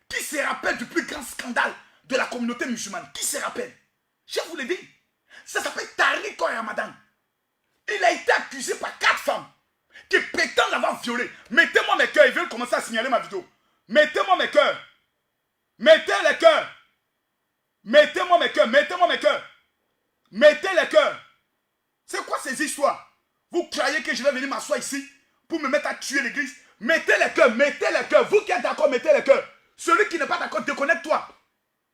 A: Qui se rappelle du plus grand scandale de la communauté musulmane? Qui se rappelle? Je vous l'ai dit. Ça s'appelle Tariq Ramadan. Il a été accusé par 4 femmes qui prétendent avoir violé. Mettez-moi mes cœurs. Ils veulent commencer à signaler ma vidéo. Mettez-moi mes cœurs. Mettez les cœurs. Mettez-moi mes cœurs. Mettez-moi mes cœurs. Mettez les cœurs. C'est quoi ces histoires? Vous croyez que je vais venir m'asseoir ici pour me mettre à tuer l'église? Mettez les cœurs. Mettez les cœurs. Vous qui êtes d'accord, mettez les cœurs. Celui qui n'est pas d'accord, déconnecte-toi.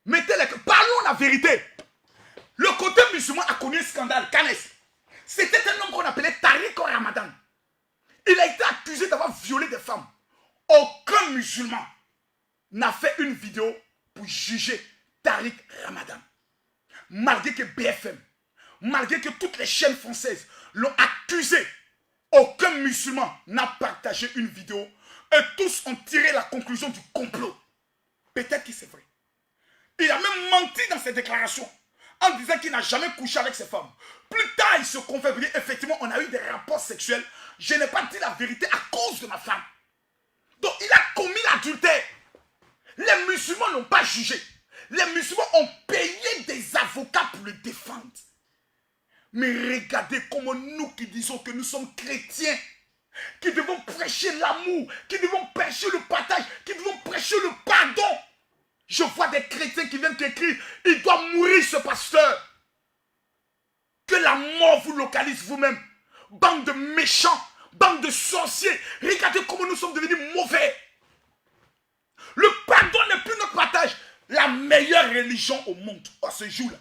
A: Mettez les cœurs. Parlons la vérité. Le côté musulman a connu un scandale. Canes. C'était un homme qu'on appelait Tariq Ramadan. Il a été accusé d'avoir violé des femmes. Aucun musulman n'a fait une vidéo pour juger Tariq Ramadan. Malgré que BFM, malgré que toutes les chaînes françaises l'ont accusé, aucun musulman n'a partagé une vidéo et tous ont tiré la conclusion du complot. Peut-être que c'est vrai. Il a même menti dans ses déclarations en disant qu'il n'a jamais couché avec ses femmes. Plus tard, il se confesse, effectivement, on a eu des rapports sexuels. Je n'ai pas dit la vérité à cause de ma femme. Donc, il a commis l'adultère. Les musulmans n'ont pas jugé. Les musulmans ont payé des avocats pour le défendre. Mais regardez comment nous qui disons que nous sommes chrétiens, qui devons prêcher l'amour, qui devons prêcher le partage, qui devons prêcher le pardon. Je vois des chrétiens qui viennent t'écrire, il doit mourir ce pasteur. Que la mort vous localise vous-même. Bande de méchants, bande de sorciers. Regardez comment nous sommes devenus mauvais. Le pardon n'est plus notre partage. La meilleure religion au monde, à ce jour-là,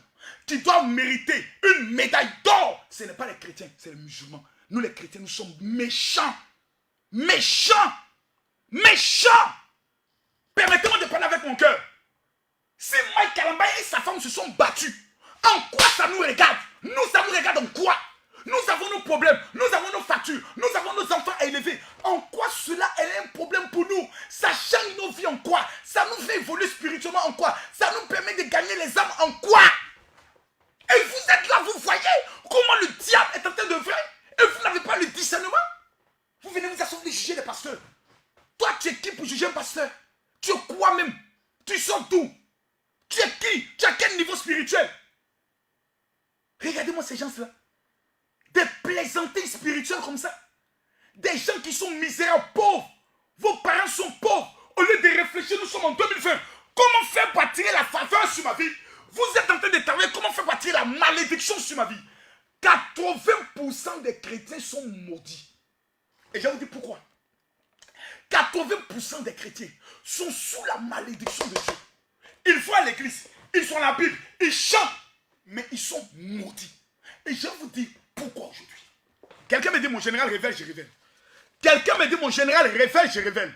A: qui doit mériter une médaille d'or, ce n'est pas les chrétiens, c'est les musulmans. Nous les chrétiens, nous sommes méchants. Méchants. Méchants. Permettez-moi de parler avec mon cœur. Si Mike Kalambay et sa femme se sont battus, en quoi ça nous regarde? Nous, ça nous regarde en quoi? Nous avons nos problèmes, nous avons nos factures, nous avons nos enfants à élever. En quoi cela est un problème pour nous? Ça change nos vies en quoi? Ça nous fait évoluer spirituellement en quoi? Ça nous permet de gagner les âmes en quoi? Et vous êtes là, vous voyez comment le diable est en train de faire et vous n'avez pas le discernement? Vous venez vous asseoir de juger les pasteurs. Toi, tu es qui pour juger un pasteur? Tu es quoi même? Tu sors d'où? Tu es qui? Tu as quel niveau spirituel? Regardez-moi ces gens-là. Des plaisantins spirituels comme ça. Des gens qui sont misérables, pauvres. Vos parents sont pauvres. Au lieu de réfléchir, nous sommes en 2020. Comment faire pour attirer la faveur sur ma vie? Vous êtes en train de travailler. Comment faire pour attirer la malédiction sur ma vie? 80% des chrétiens sont maudits. Et je vais vous dire pourquoi. 80% des chrétiens sont sous la malédiction de Dieu. Ils vont à l'église, ils sont à la Bible, ils chantent, mais ils sont maudits. Et je vais vous dire pourquoi aujourd'hui. Quelqu'un me dit mon général révèle, je révèle. Quelqu'un me dit mon général révèle, je révèle.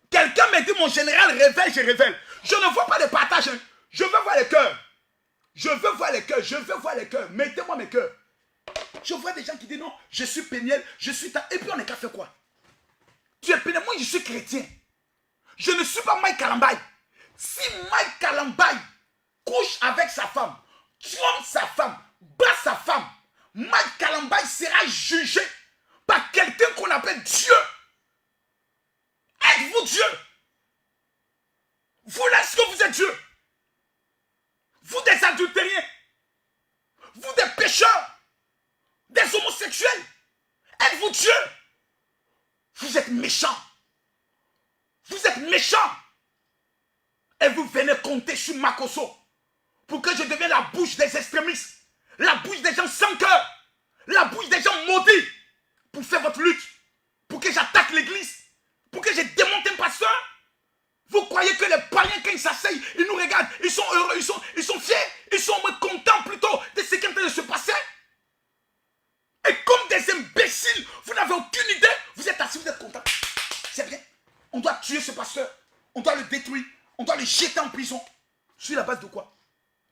A: Quelqu'un me dit mon général révèle, je révèle. Je ne vois pas de partage. Je veux voir les cœurs. Je veux voir les cœurs. Je veux voir les cœurs. Mettez-moi mes cœurs. Je vois des gens qui disent non, je suis péniel, je suis ta. Et puis on est qu'à faire quoi? Tu es péniel, moi je suis chrétien. Je ne suis pas Mike Kalambaye. Si Mike Kalambaye couche avec sa femme, trompe sa femme, bat sa femme, Mike Kalambaye sera jugé par quelqu'un qu'on appelle Dieu. Êtes-vous Dieu? Vous là, est-ce que vous êtes Dieu? Vous des adultériens, vous des pécheurs, des homosexuels, êtes-vous Dieu? Vous êtes méchants. Vous êtes méchants. Et vous venez compter sur Makoso pour que je devienne la bouche des extrémistes, la bouche des gens sans cœur, la bouche des gens maudits, pour faire votre lutte, pour que j'attaque l'église, pour que je démonte un pasteur. Vous croyez que les païens, quand ils s'asseyent, ils nous regardent, ils sont heureux, ils sont fiers, ils sont contents plutôt de ce qui est en train de se passer? Et comme des imbéciles, vous n'avez aucune idée, vous êtes assis, vous êtes contents. C'est bien. On doit tuer ce pasteur, on doit le détruire, on doit le jeter en prison. Sur la base de quoi?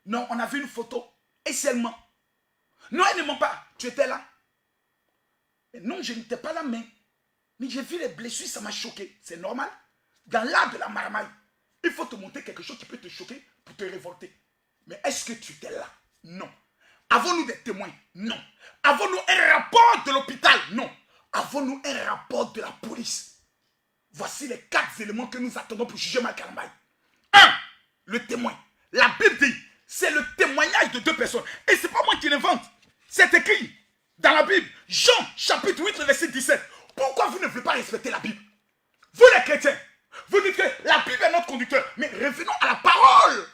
A: Non, on a vu une photo, et seulement. Non, elle ne ment pas, tu étais là. Et non, je n'étais pas là, mais j'ai vu les blessures, ça m'a choqué. C'est normal. Dans l'art de la marmaille, il faut te montrer quelque chose qui peut te choquer pour te révolter. Mais est-ce que tu étais là? Non. Avons-nous des témoins? Non. Avons-nous un rapport de l'hôpital? Non. Avons-nous un rapport de la police? Voici les 4 éléments que nous attendons pour juger Mike Kalambaye. 1. Le témoin. La Bible dit, c'est le témoignage de 2 personnes. Et ce n'est pas moi qui l'invente. C'est écrit dans la Bible. Jean, chapitre 8, verset 17. Pourquoi vous ne voulez pas respecter la Bible? Vous les chrétiens, vous dites que la Bible est notre conducteur. Mais revenons à la parole.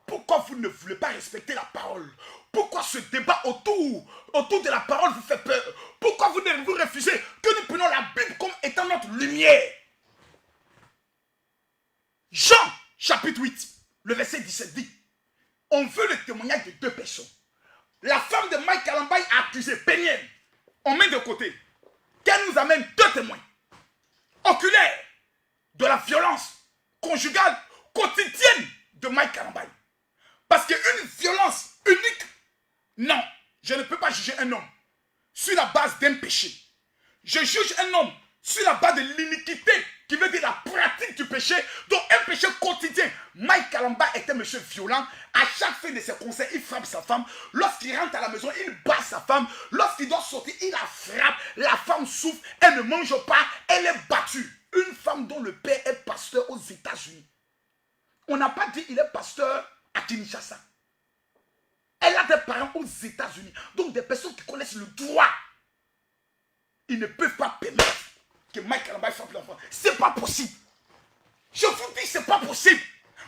A: Pourquoi vous ne voulez pas respecter la parole? Pourquoi ce débat autour de la parole vous fait peur? Pourquoi vous refusez que nous prenions la Bible comme étant notre lumière? Jean, chapitre 8, le verset 17 dit, on veut le témoignage de 2 personnes. La femme de Mike Kalambaye a accusé Péniel. On met de côté. Qu'elle nous amène 2 témoins oculaires de la violence conjugale quotidienne de Mike Kalambaye. Parce qu'une violence unique, non, je ne peux pas juger un homme sur la base d'un péché. Je juge un homme sur la base de l'iniquité, qui veut dire la pratique du péché, donc un péché quotidien. Mike Kalambaye était un monsieur violent. À chaque fin de ses conseils, il frappe sa femme. Lorsqu'il rentre à la maison, il bat sa femme. Lorsqu'il doit sortir, il la frappe. La femme souffre, elle ne mange pas, elle est battue. Une femme dont le père est pasteur aux États-Unis. On n'a pas dit qu'il est pasteur à Kinshasa. Elle a des parents aux États-Unis. Donc des personnes qui connaissent le droit. Ils ne peuvent pas permettre que Mike Kalambaye frappe l'enfant. C'est pas possible. Je vous dis, c'est pas possible.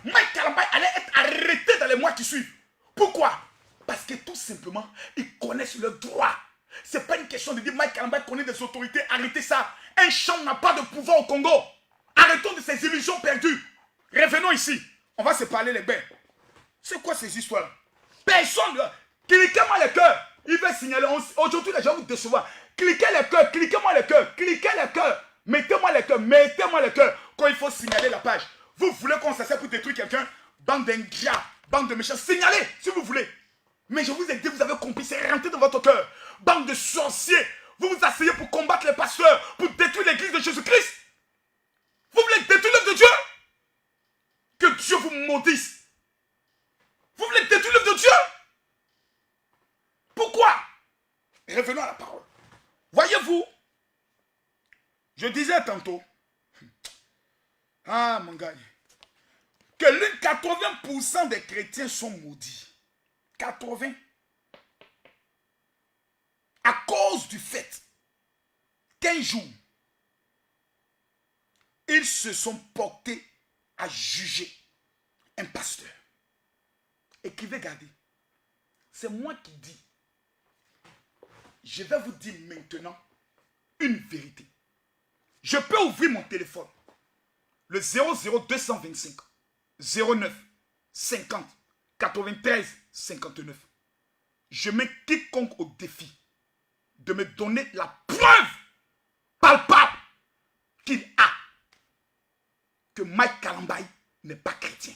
A: Mike Kalambaye allait être arrêté dans les mois qui suivent. Pourquoi? Parce que tout simplement, ils connaissent le droit. C'est pas une question de dire Mike Kalambaye connaît des autorités. Arrêtez ça. Un champ n'a pas de pouvoir au Congo. Arrêtons de ces illusions perdues. Revenons ici. On va se parler les bains. C'est quoi ces histoires? Personne. Cliquez-moi les cœurs. Il va signaler. Aujourd'hui, les gens vous décevoir. Cliquez les cœurs. Cliquez-moi les cœurs. Cliquez les cœurs. Mettez-moi les cœurs. Mettez-moi les cœurs. Quand il faut signaler la page. Vous voulez qu'on s'asseye pour détruire quelqu'un? Bande d'ingrats. Bande de méchants. Signalez si vous voulez. Mais je vous ai dit, vous avez compris. C'est rentré dans votre cœur. Bande de sorciers. Vous vous asseyez pour combattre les pasteurs. Pour détruire l'église de Jésus-Christ. Vous voulez détruire l'œuvre de Dieu? Que Dieu vous maudisse. Vous voulez détruire l'œuvre de Dieu? Pourquoi? Revenons à la parole. Voyez-vous, je disais tantôt, ah mon gars, que 80% des chrétiens sont maudits. 80. À cause du fait qu'un jour, ils se sont portés à juger un pasteur. Écrivez, gardez. C'est moi qui dis. Je vais vous dire maintenant une vérité. Je peux ouvrir mon téléphone. Le 00225 09 50 93 59. Je mets quiconque au défi de me donner la preuve palpable qu'il a que Mike Kalambaye n'est pas chrétien.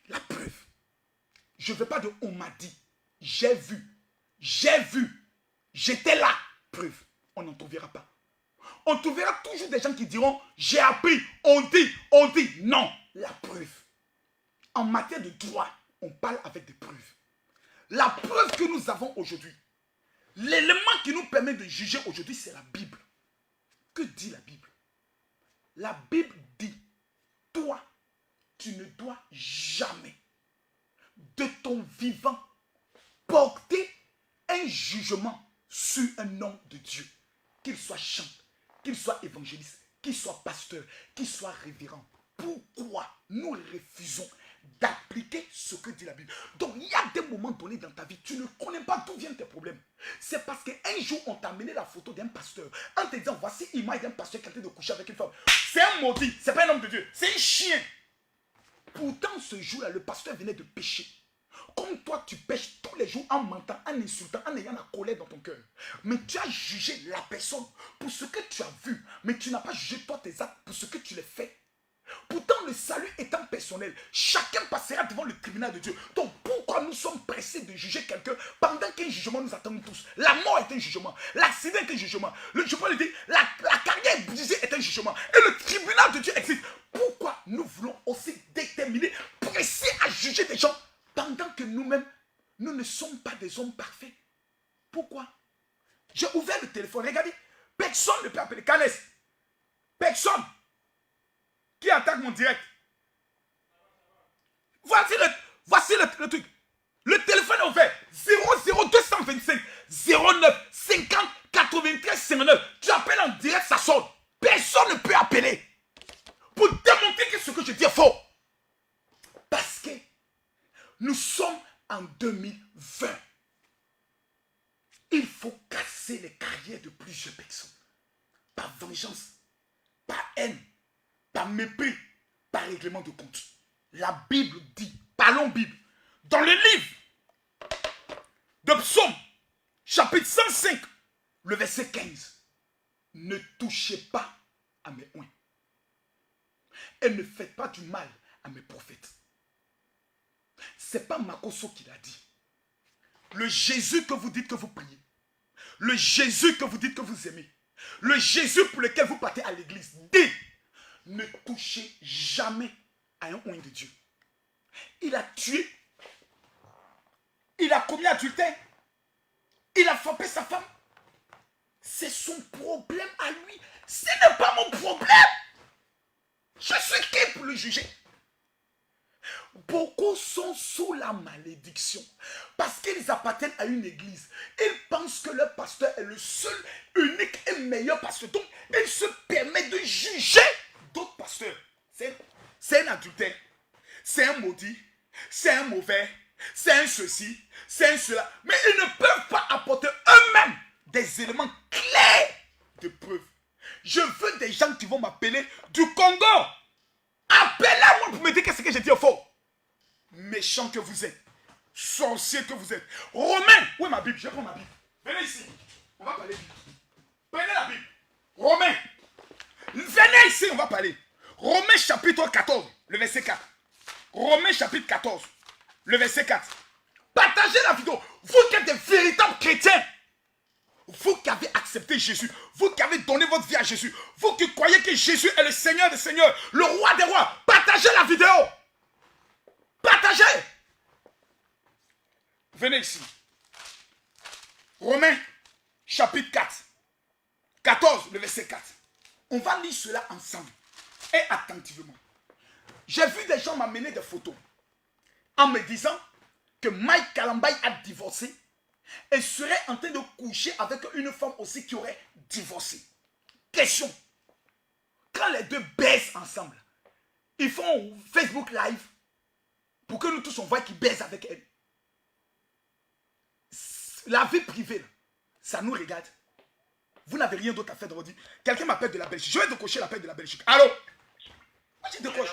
A: La preuve. Je ne veux pas de on m'a dit. J'ai vu. J'étais là. Preuve. On n'en trouvera pas. On trouvera toujours des gens qui diront j'ai appris, on dit. Non. La preuve. En matière de droit, on parle avec des preuves. La preuve que nous avons aujourd'hui, l'élément qui nous permet de juger aujourd'hui, c'est la Bible. Que dit la Bible? La Bible dit, toi, tu ne dois jamais, de ton vivant, porter un jugement sur un homme de Dieu. Qu'il soit chanteur, qu'il soit évangéliste, qu'il soit pasteur, qu'il soit révérend. Pourquoi nous refusons d'appliquer ce que dit la Bible? Donc il y a des moments donnés dans ta vie, tu ne connais pas d'où viennent tes problèmes. C'est parce qu'un jour on t'a amené la photo d'un pasteur en te disant voici l'image d'un pasteur qui est en train de coucher avec une femme. C'est un maudit, c'est pas un homme de Dieu, c'est un chien. Pourtant ce jour-là, le pasteur venait de pécher. Comme toi tu pêches tous les jours en mentant, en insultant, en ayant la colère dans ton cœur. Mais tu as jugé la personne pour ce que tu as vu, mais tu n'as pas jugé toi tes actes pour ce que tu les fais. Pourtant, le salut étant personnel, chacun passera devant le tribunal de Dieu. Donc, pourquoi nous sommes pressés de juger quelqu'un pendant qu'un jugement nous attend tous? La mort est un jugement, l'accident est un jugement, je peux le dire, la carrière brisée est un jugement, et le tribunal de Dieu existe. Pourquoi nous voulons aussi déterminer, pressés à juger des gens pendant que nous-mêmes, nous ne sommes pas des hommes parfaits? Pourquoi? J'ai ouvert le téléphone, regardez, personne ne peut appeler Canès. Personne. Qui attaque mon direct? Voici le truc. Le téléphone est ouvert. 00225 09 50 93 59. Tu appelles en direct, ça sonne. Personne ne peut appeler. Pour démontrer que ce que je dis est faux. Parce que nous sommes en 2020. Il faut casser les carrières de plusieurs personnes. Par vengeance, par haine, par mépris, par règlement de compte. La Bible dit, parlons Bible, dans le livre de Psaume, chapitre 105, le verset 15. Ne touchez pas à mes oins. Et ne faites pas du mal à mes prophètes. Ce n'est pas Makoso qui l'a dit. Le Jésus que vous dites que vous priez, le Jésus que vous dites que vous aimez, le Jésus pour lequel vous partez à l'église, dit, ne touchez jamais à un oint de Dieu. Il a tué, il a commis adultère, il a frappé sa femme. C'est son problème à lui. Ce n'est pas mon problème. Je suis qui pour le juger? Beaucoup sont sous la malédiction parce qu'ils appartiennent à une église. Ils pensent que leur pasteur est le seul, unique et meilleur pasteur. Donc, ils se permettent de juger d'autres pasteurs. C'est un adultère, c'est un maudit, c'est un mauvais, c'est un ceci, c'est un cela. Mais ils ne peuvent pas apporter eux-mêmes des éléments clairs de preuve. Je veux des gens qui vont m'appeler du Congo. Appelez-moi pour me dire qu'est-ce que j'ai dit au faux. Méchant que vous êtes, sorcier que vous êtes. Romain, où est ma Bible? Je prends ma Bible. Venez ici, on va parler Bible. Prenez la Bible. Romain, venez ici, on va parler. Romains chapitre 14, le verset 4. Romains chapitre 14, le verset 4. Partagez la vidéo. Vous qui êtes des véritables chrétiens, vous qui avez accepté Jésus, vous qui avez donné votre vie à Jésus, vous qui croyez que Jésus est le Seigneur des Seigneurs, le Roi des Rois, partagez la vidéo. Partagez. Venez ici. Romains chapitre 4. 14, le verset 4. On va lire cela ensemble. Et attentivement. J'ai vu des gens m'amener des photos en me disant que Mike Kalambay a divorcé et serait en train de coucher avec une femme aussi qui aurait divorcé. Question. Quand les deux baissent ensemble, ils font Facebook Live pour que nous tous on voit qu'ils baissent avec elle. La vie privée, là, ça nous regarde. Vous n'avez rien d'autre à faire de votre vie. Quelqu'un m'appelle de la Belgique. Je vais décocher l'appel de la Belgique. Allô? Moi, je décoche.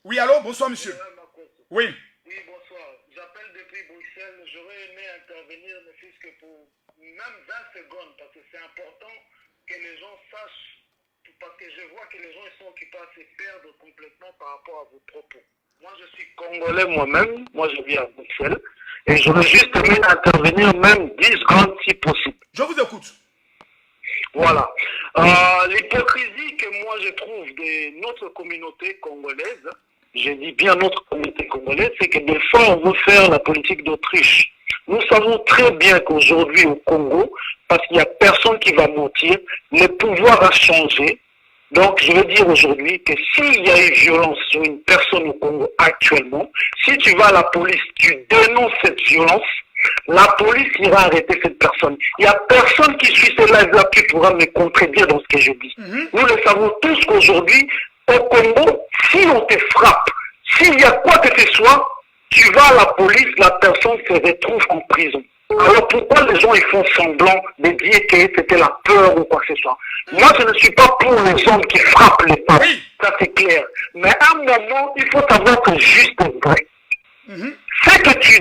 A: Oui, allô? Bonsoir, monsieur. Oui.
B: Oui, bonsoir. J'appelle depuis Bruxelles. J'aurais aimé intervenir, ne fût-ce que pour même 20 secondes, parce que c'est important que les gens sachent, parce que je vois que les gens ils sont occupés à se perdre complètement par rapport à vos propos. Moi, je suis congolais moi-même. Moi, je vis à Bruxelles. Et j'aurais juste aimé intervenir même 10 secondes si possible.
A: Je vous écoute.
B: Voilà. L'hypocrisie que moi je trouve de notre communauté congolaise, je dis bien notre communauté congolaise, c'est que des fois on veut faire la politique d'Autriche. Nous savons très bien qu'aujourd'hui au Congo, parce qu'il n'y a personne qui va mentir, le pouvoir a changé. Donc je veux dire aujourd'hui que s'il y a eu violence sur une personne au Congo actuellement, si tu vas à la police, tu dénonces cette violence, la police ira arrêter cette personne. Il n'y a personne qui suit ce live-là qui pourra me contredire dans ce que je dis. Nous le savons tous qu'aujourd'hui, au Congo, si on te frappe, s'il y a quoi que ce soit, tu vas à la police, la personne se retrouve en prison. Alors pourquoi les gens ils font semblant de dire que c'était la peur ou quoi que ce soit? Moi je ne suis pas pour les hommes qui frappent les femmes, ça c'est clair. Mais à un moment, il faut savoir que juste vrai. C'est que tu,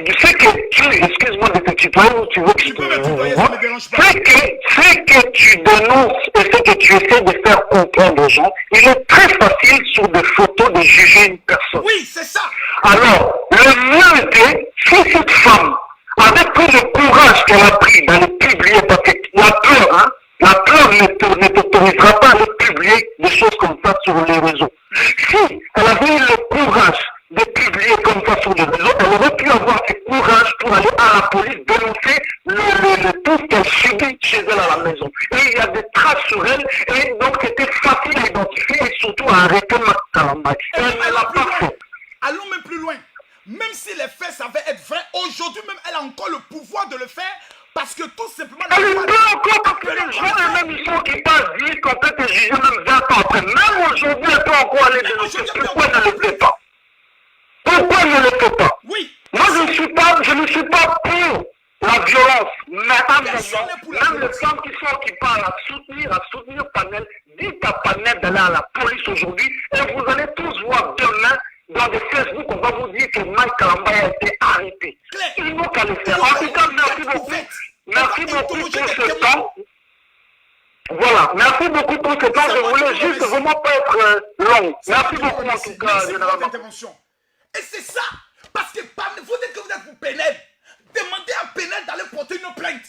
B: excuse-moi de te tutoyer ou tu veux que
A: Tu peux me tutoyer, ça ne me dérange pas.
B: c'est que tu dénonces et c'est que tu essaies de faire comprendre aux gens, il est très facile sur des photos de juger une personne.
A: Oui, c'est ça.
B: Alors, le mieux était, si cette femme, avec tout le courage qu'elle a pris d'aller publier, parce que la peur ne t'autorisera pas à aller publier des choses comme ça sur les réseaux. Si elle avait eu le courage de publier comme ça sur les réseaux, elle aurait pu avoir le courage pour aller à la police dénoncer le tout qu'elle subit chez elle à la maison. Et il y a des traces sur elle, et donc c'était facile à identifier et surtout à arrêter Mike Kalambay. Et elle ne l'a pas fait.
A: Allons même plus loin. Même si les faits savaient être vrais, aujourd'hui même elle a encore le pouvoir de le faire parce que tout simplement...
B: Elle peut encore parce que les gens eux-mêmes ils sont qui passent 10 qu'on peut te juger même 20 ans après. Même aujourd'hui elle peut encore aller dénoncer. Pourquoi elle ne le fait pas? Pourquoi elle ne le fait pas?
A: Oui.
B: Moi je ne suis pas pour la violence. Mais à un moment, même les femmes qui sont occupées à soutenir Panel, dites à Panel d'aller à la police aujourd'hui et vous allez tous voir demain dans des Facebook, on va vous dire que Mike Kalambay a été arrêté. Il faut qu'à le faire. En tout cas, merci beaucoup. Merci beaucoup pour ce temps. Voilà, merci beaucoup pour ce temps. Je voulais juste vraiment pas être long. Merci beaucoup en tout cas, généralement.
A: Et c'est ça. Parce que vous dites que vous êtes pour Penel. Demandez à Penel d'aller porter une plainte.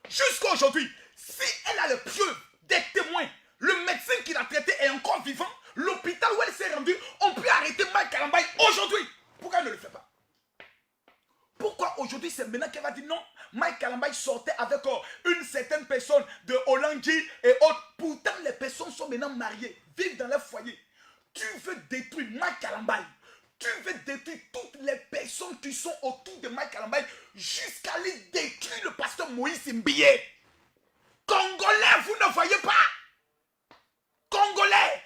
A: Jusqu'à aujourd'hui, si elle a le preuve, des témoins, le médecin qui l'a traité est encore vivant, l'hôpital où elle s'est rendue, on peut arrêter Mike Kalambay aujourd'hui. Pourquoi elle ne le fait pas? Pourquoi aujourd'hui c'est maintenant qu'elle va dire non? Mike Kalambay sortait avec une certaine personne de Hollandie et autres. Pourtant les personnes sont maintenant mariées, vivent dans leur foyer. Tu veux détruire Mike Kalambay. Tu veux détruire toutes les personnes qui sont autour de Mike Kalambay jusqu'à aller détruire le pasteur Moïse Mbiye. Congolais, vous ne voyez pas? Congolais.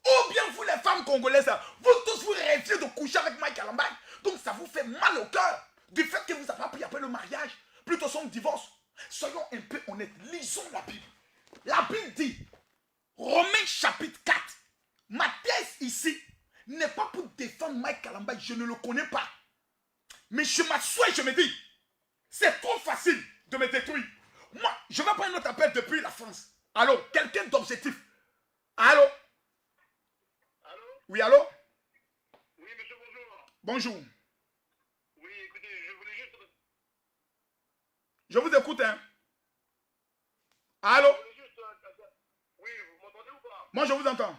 A: Ou bien vous les femmes congolaises, vous tous vous rêviez de coucher avec Mike Kalambay. Donc ça vous fait mal au cœur du fait que vous n'avez pas pris après le mariage, plutôt son divorce. Soyons un peu honnêtes, lisons la Bible. La Bible dit, Romains chapitre 4, ma thèse ici n'est pas pour défendre Mike Kalambay, je ne le connais pas. Mais je m'assois et je me dis, c'est trop facile de me détruire. Moi, je vais prendre notre appel depuis la France. Allô, quelqu'un d'objectif. Allô? Oui, allô?
B: Oui, monsieur, bonjour.
A: Bonjour.
B: Oui, écoutez, je voulais juste...
A: Je vous écoute, hein? Allô?
B: Oui, vous m'entendez ou pas?
A: Moi, je vous entends.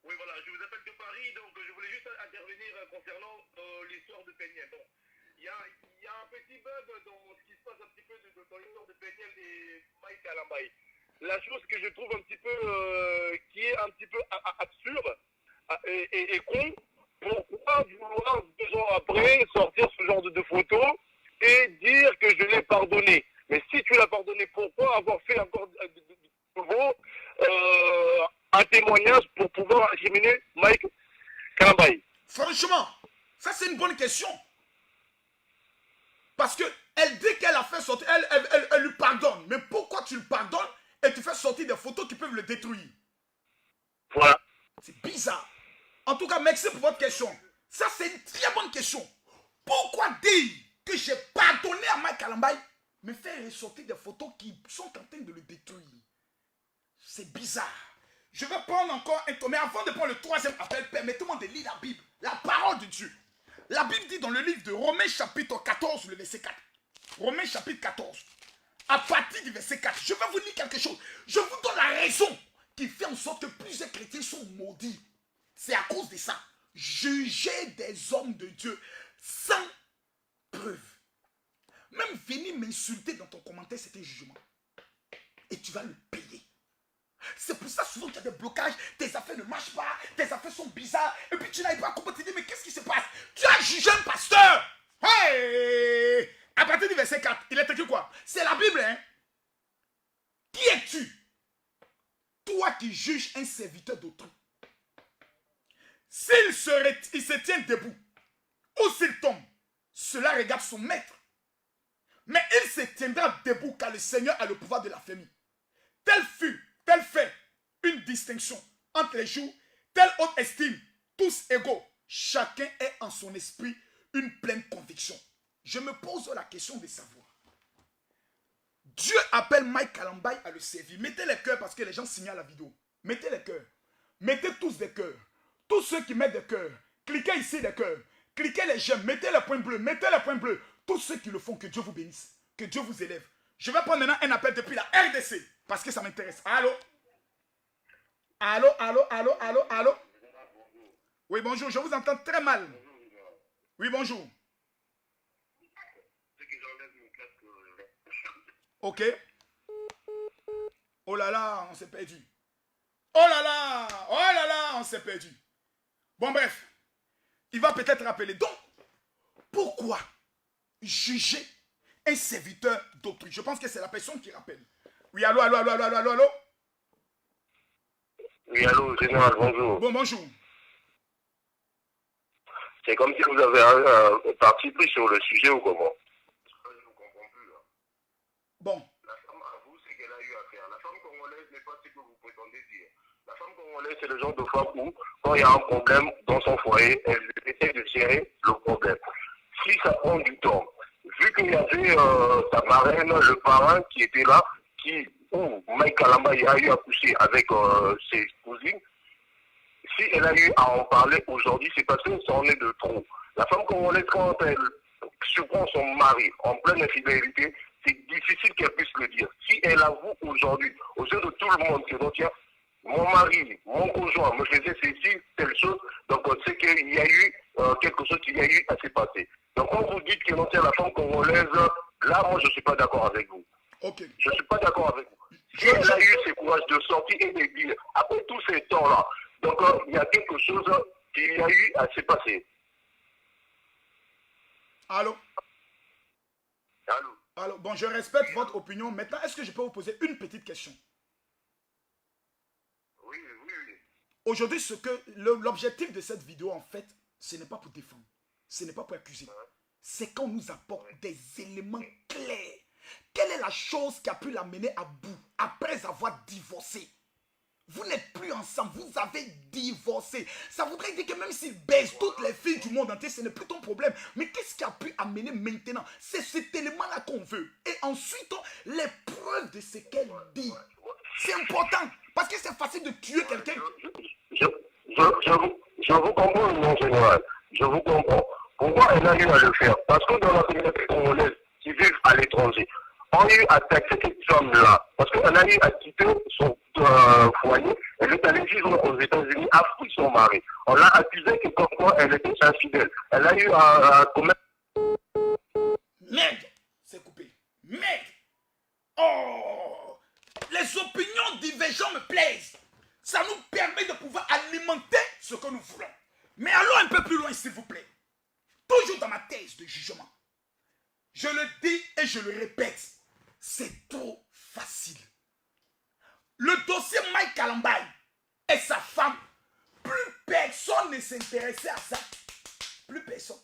B: Oui, voilà, je vous appelle de Paris, donc je voulais juste intervenir concernant l'histoire de Péniel. Bon,
C: il y a un petit bug dans ce qui se passe un petit peu dans l'histoire de Bethel et Mike Kalambaye. La chose que je trouve un petit peu, qui est un petit peu absurde et con, pourquoi vouloir 2 ans après sortir ce genre de photos et dire que je l'ai pardonné? Mais si tu l'as pardonné, pourquoi avoir fait encore de nouveau un témoignage pour pouvoir incriminer Mike Kalambaye?
A: Franchement, ça c'est une bonne question. Parce qu'elle dit qu'elle a fait sortir, elle lui pardonne. Mais pourquoi tu le pardonnes et tu fais sortir des photos qui peuvent le détruire?
C: Voilà.
A: C'est bizarre. En tout cas, merci pour votre question. Ça c'est une très bonne question. Pourquoi dire que j'ai pardonné à Mike Kalambaye, mais faire ressortir des photos qui sont en train de le détruire? C'est bizarre. Je vais prendre encore un tour. Mais avant de prendre le 3e appel, permettez-moi de lire la Bible, la parole de Dieu. La Bible dit dans le livre de Romains chapitre 14, le verset 4. Romains chapitre 14. À partir du verset 4, je vais vous dire quelque chose. Je vous donne la raison qui fait en sorte que plusieurs chrétiens sont maudits. C'est à cause de ça. Juger des hommes de Dieu sans preuve. Même venir m'insulter dans ton commentaire, c'est un jugement. Et tu vas le payer. C'est pour ça souvent qu'il y a des blocages, tes affaires ne marchent pas, tes affaires sont bizarres, et puis tu n'arrives pas à comprendre, tu te dis, mais qu'est-ce qui se passe? Tu as jugé un pasteur. Hey! À partir du verset 4, il est écrit quoi? C'est la Bible, hein? Qui es-tu? Toi qui juges un serviteur d'autrui. S'il se tient debout, ou s'il tombe, cela regarde son maître. Mais il se tiendra debout car le Seigneur a le pouvoir de l'affermir. Tel fait une distinction entre les jours, telle haute estime, tous égaux. Chacun est en son esprit une pleine conviction. Je me pose la question de savoir. Dieu appelle Mike Kalambaye à le servir. Mettez les cœurs parce que les gens signalent la vidéo. Mettez les cœurs. Mettez tous des cœurs. Tous ceux qui mettent des cœurs. Cliquez ici des cœurs. Cliquez les j'aime. Mettez les points bleus. Mettez les points bleus. Tous ceux qui le font, que Dieu vous bénisse. Que Dieu vous élève. Je vais prendre maintenant un appel depuis la RDC. Parce que ça m'intéresse. Allô? Allô, allô, allô, allô, allô? Oui, bonjour. Je vous entends très mal. Oui, bonjour. Ok. Oh là là, on s'est perdu. Oh là là, on s'est perdu. Bon, bref. Il va peut-être rappeler. Donc, pourquoi juger un serviteur d'autrui? Je pense que c'est la personne qui rappelle. Oui, allô, allô, allô, allô, allô, allô?
C: Oui, allô, général, bonjour.
A: Bon, bonjour.
C: C'est comme si vous avez un parti pris sur le sujet ou comment? Je ne comprends plus, là.
A: Bon.
C: La femme à vous, c'est qu'elle a eu à faire. La femme congolaise n'est pas ce que vous prétendez dire. La femme congolaise, c'est le genre de femme où, quand il y a un problème dans son foyer, elle essaie de gérer le problème. Si ça prend du temps, vu qu'il y avait sa marraine, le parrain qui était là, où Mike Kalambaye a eu à coucher avec ses cousines, si elle a eu à en parler aujourd'hui, c'est parce que ça en est de trop. La femme congolaise, quand elle surprend son mari en pleine infidélité, c'est difficile qu'elle puisse le dire. Si elle avoue aujourd'hui, aux yeux de tout le monde, que donc, tiens, mon mari, mon conjoint me faisait ceci, telle chose, donc on sait qu'il y a eu quelque chose qui a eu à se passer. Donc quand vous dites que non, la femme congolaise, là, moi, je ne suis pas d'accord avec vous.
A: Ok.
C: Je ne suis pas d'accord avec vous. Si elle a eu ce courage de sortir et de dire, après tous ces temps-là, donc il y a quelque chose qui a eu à se passer.
A: Allô?
C: Allô?
A: Allô? Bon, je respecte votre opinion. Maintenant, est-ce que je peux vous poser une petite question?
C: Oui.
A: Aujourd'hui, l'objectif de cette vidéo, en fait, ce n'est pas pour défendre. Ce n'est pas pour accuser. C'est qu'on nous apporte des éléments clairs. Quelle est la chose qui a pu l'amener à bout après avoir divorcé? Vous n'êtes plus ensemble, vous avez divorcé. Ça voudrait dire que même s'il baise toutes les filles du monde entier, ce n'est plus ton problème. Mais qu'est-ce qui a pu amener maintenant? C'est cet élément-là qu'on veut. Et ensuite, les preuves de ce qu'elle dit. C'est important. Parce que c'est facile de tuer quelqu'un.
C: Je vous comprends, mon général. Je vous comprends. Pourquoi elle a eu à le faire? Parce que dans la communauté congolaise qui vivent à l'étranger, on a eu à taxer cette femme-là. Parce qu'elle a eu à quitter son foyer. Elle est allée vivre aux États-Unis, a fui son mari. On l'a accusé que comme quoi elle était infidèle. Elle a eu à commettre...
A: Merde, c'est coupé. Merde. Oh, les opinions divergentes me plaisent. Ça nous permet de pouvoir alimenter ce que nous voulons. Mais allons un peu plus loin, s'il vous plaît. Toujours dans ma thèse de jugement. Je le dis et je le répète. C'est trop facile. Le dossier Mike Kalambay et sa femme, plus personne ne s'intéressait à ça. Plus personne.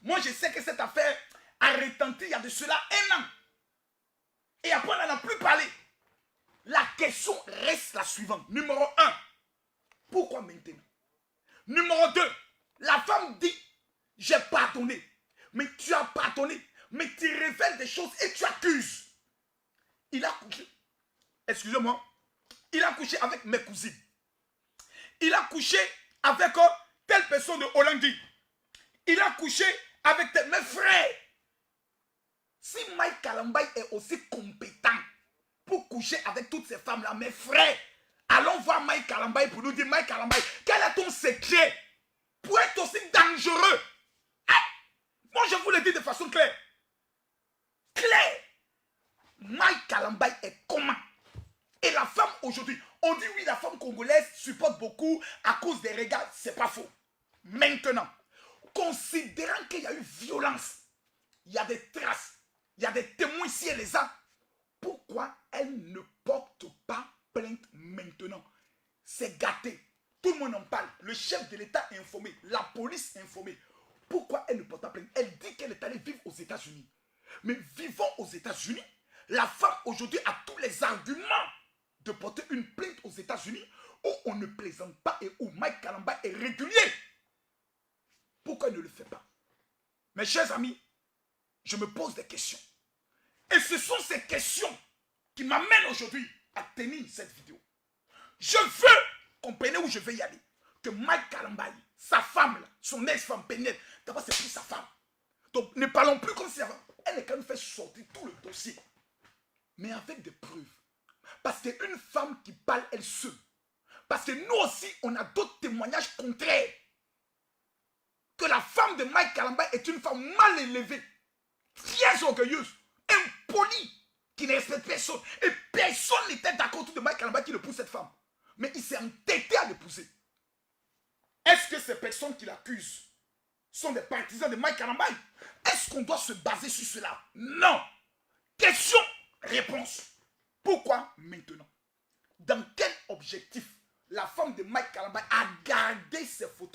A: Moi, je sais que cette affaire a retenti il y a de cela 1 an. Et après, on n'en a plus parlé. La question reste la suivante. Numéro 1. Pourquoi maintenant? Numéro 2. La femme dit, j'ai pardonné. Mais tu as pardonné. Mais tu révèles des choses et tu accuses. Il a couché. Excusez-moi. Il a couché avec mes cousines. Il a couché avec telle personne de Hollandie. Il a couché avec mes frères. Si Mike Kalambay est aussi compétent pour coucher avec toutes ces femmes-là, mes frères, allons voir Mike Kalambay pour nous dire, Mike Kalambay, quel est ton secret pour être aussi dangereux? Moi, je vous le dis de façon claire. Claire. Mike Kalambay est comment? Et la femme aujourd'hui, on dit oui, la femme congolaise supporte beaucoup à cause des regards. C'est pas faux. Maintenant, considérant qu'il y a eu violence, il y a des traces, il y a des témoins ici et là, pourquoi elle ne porte pas plainte maintenant? C'est gâté. Tout le monde en parle. Le chef de l'État est informé. La police est informée. Pourquoi elle ne porte pas plainte? Elle dit qu'elle est allée vivre aux États-Unis. Mais vivant aux États-Unis, la femme aujourd'hui a tous les arguments de porter une plainte aux États-Unis où on ne plaisante pas et où Mike Kalambay est régulier. Pourquoi elle ne le fait pas? Mes chers amis, je me pose des questions. Et ce sont ces questions qui m'amènent aujourd'hui à tenir cette vidéo. Je veux, comprenez où je vais y aller, que Mike Kalambay, sa femme, là, son ex-femme pénètre, d'abord c'est plus sa femme. Donc ne parlons plus comme si elle est quand même fait sortir tout le dossier. Mais avec des preuves. Parce qu'une femme qui parle elle seule. Parce que nous aussi, on a d'autres témoignages contraires. Que la femme de Mike Kalambay est une femme mal élevée, très orgueilleuse, impolie, qui ne respecte personne. Et personne n'était d'accord autour de Mike Kalambay qui épouse cette femme. Mais il s'est entêté à l'épouser. Est-ce que ces personnes qui l'accusent sont des partisans de Mike Kalambay? Est-ce qu'on doit se baser sur cela? Non. Question, réponse. Pourquoi maintenant? Dans quel objectif la femme de Mike Kalambay a gardé ses photos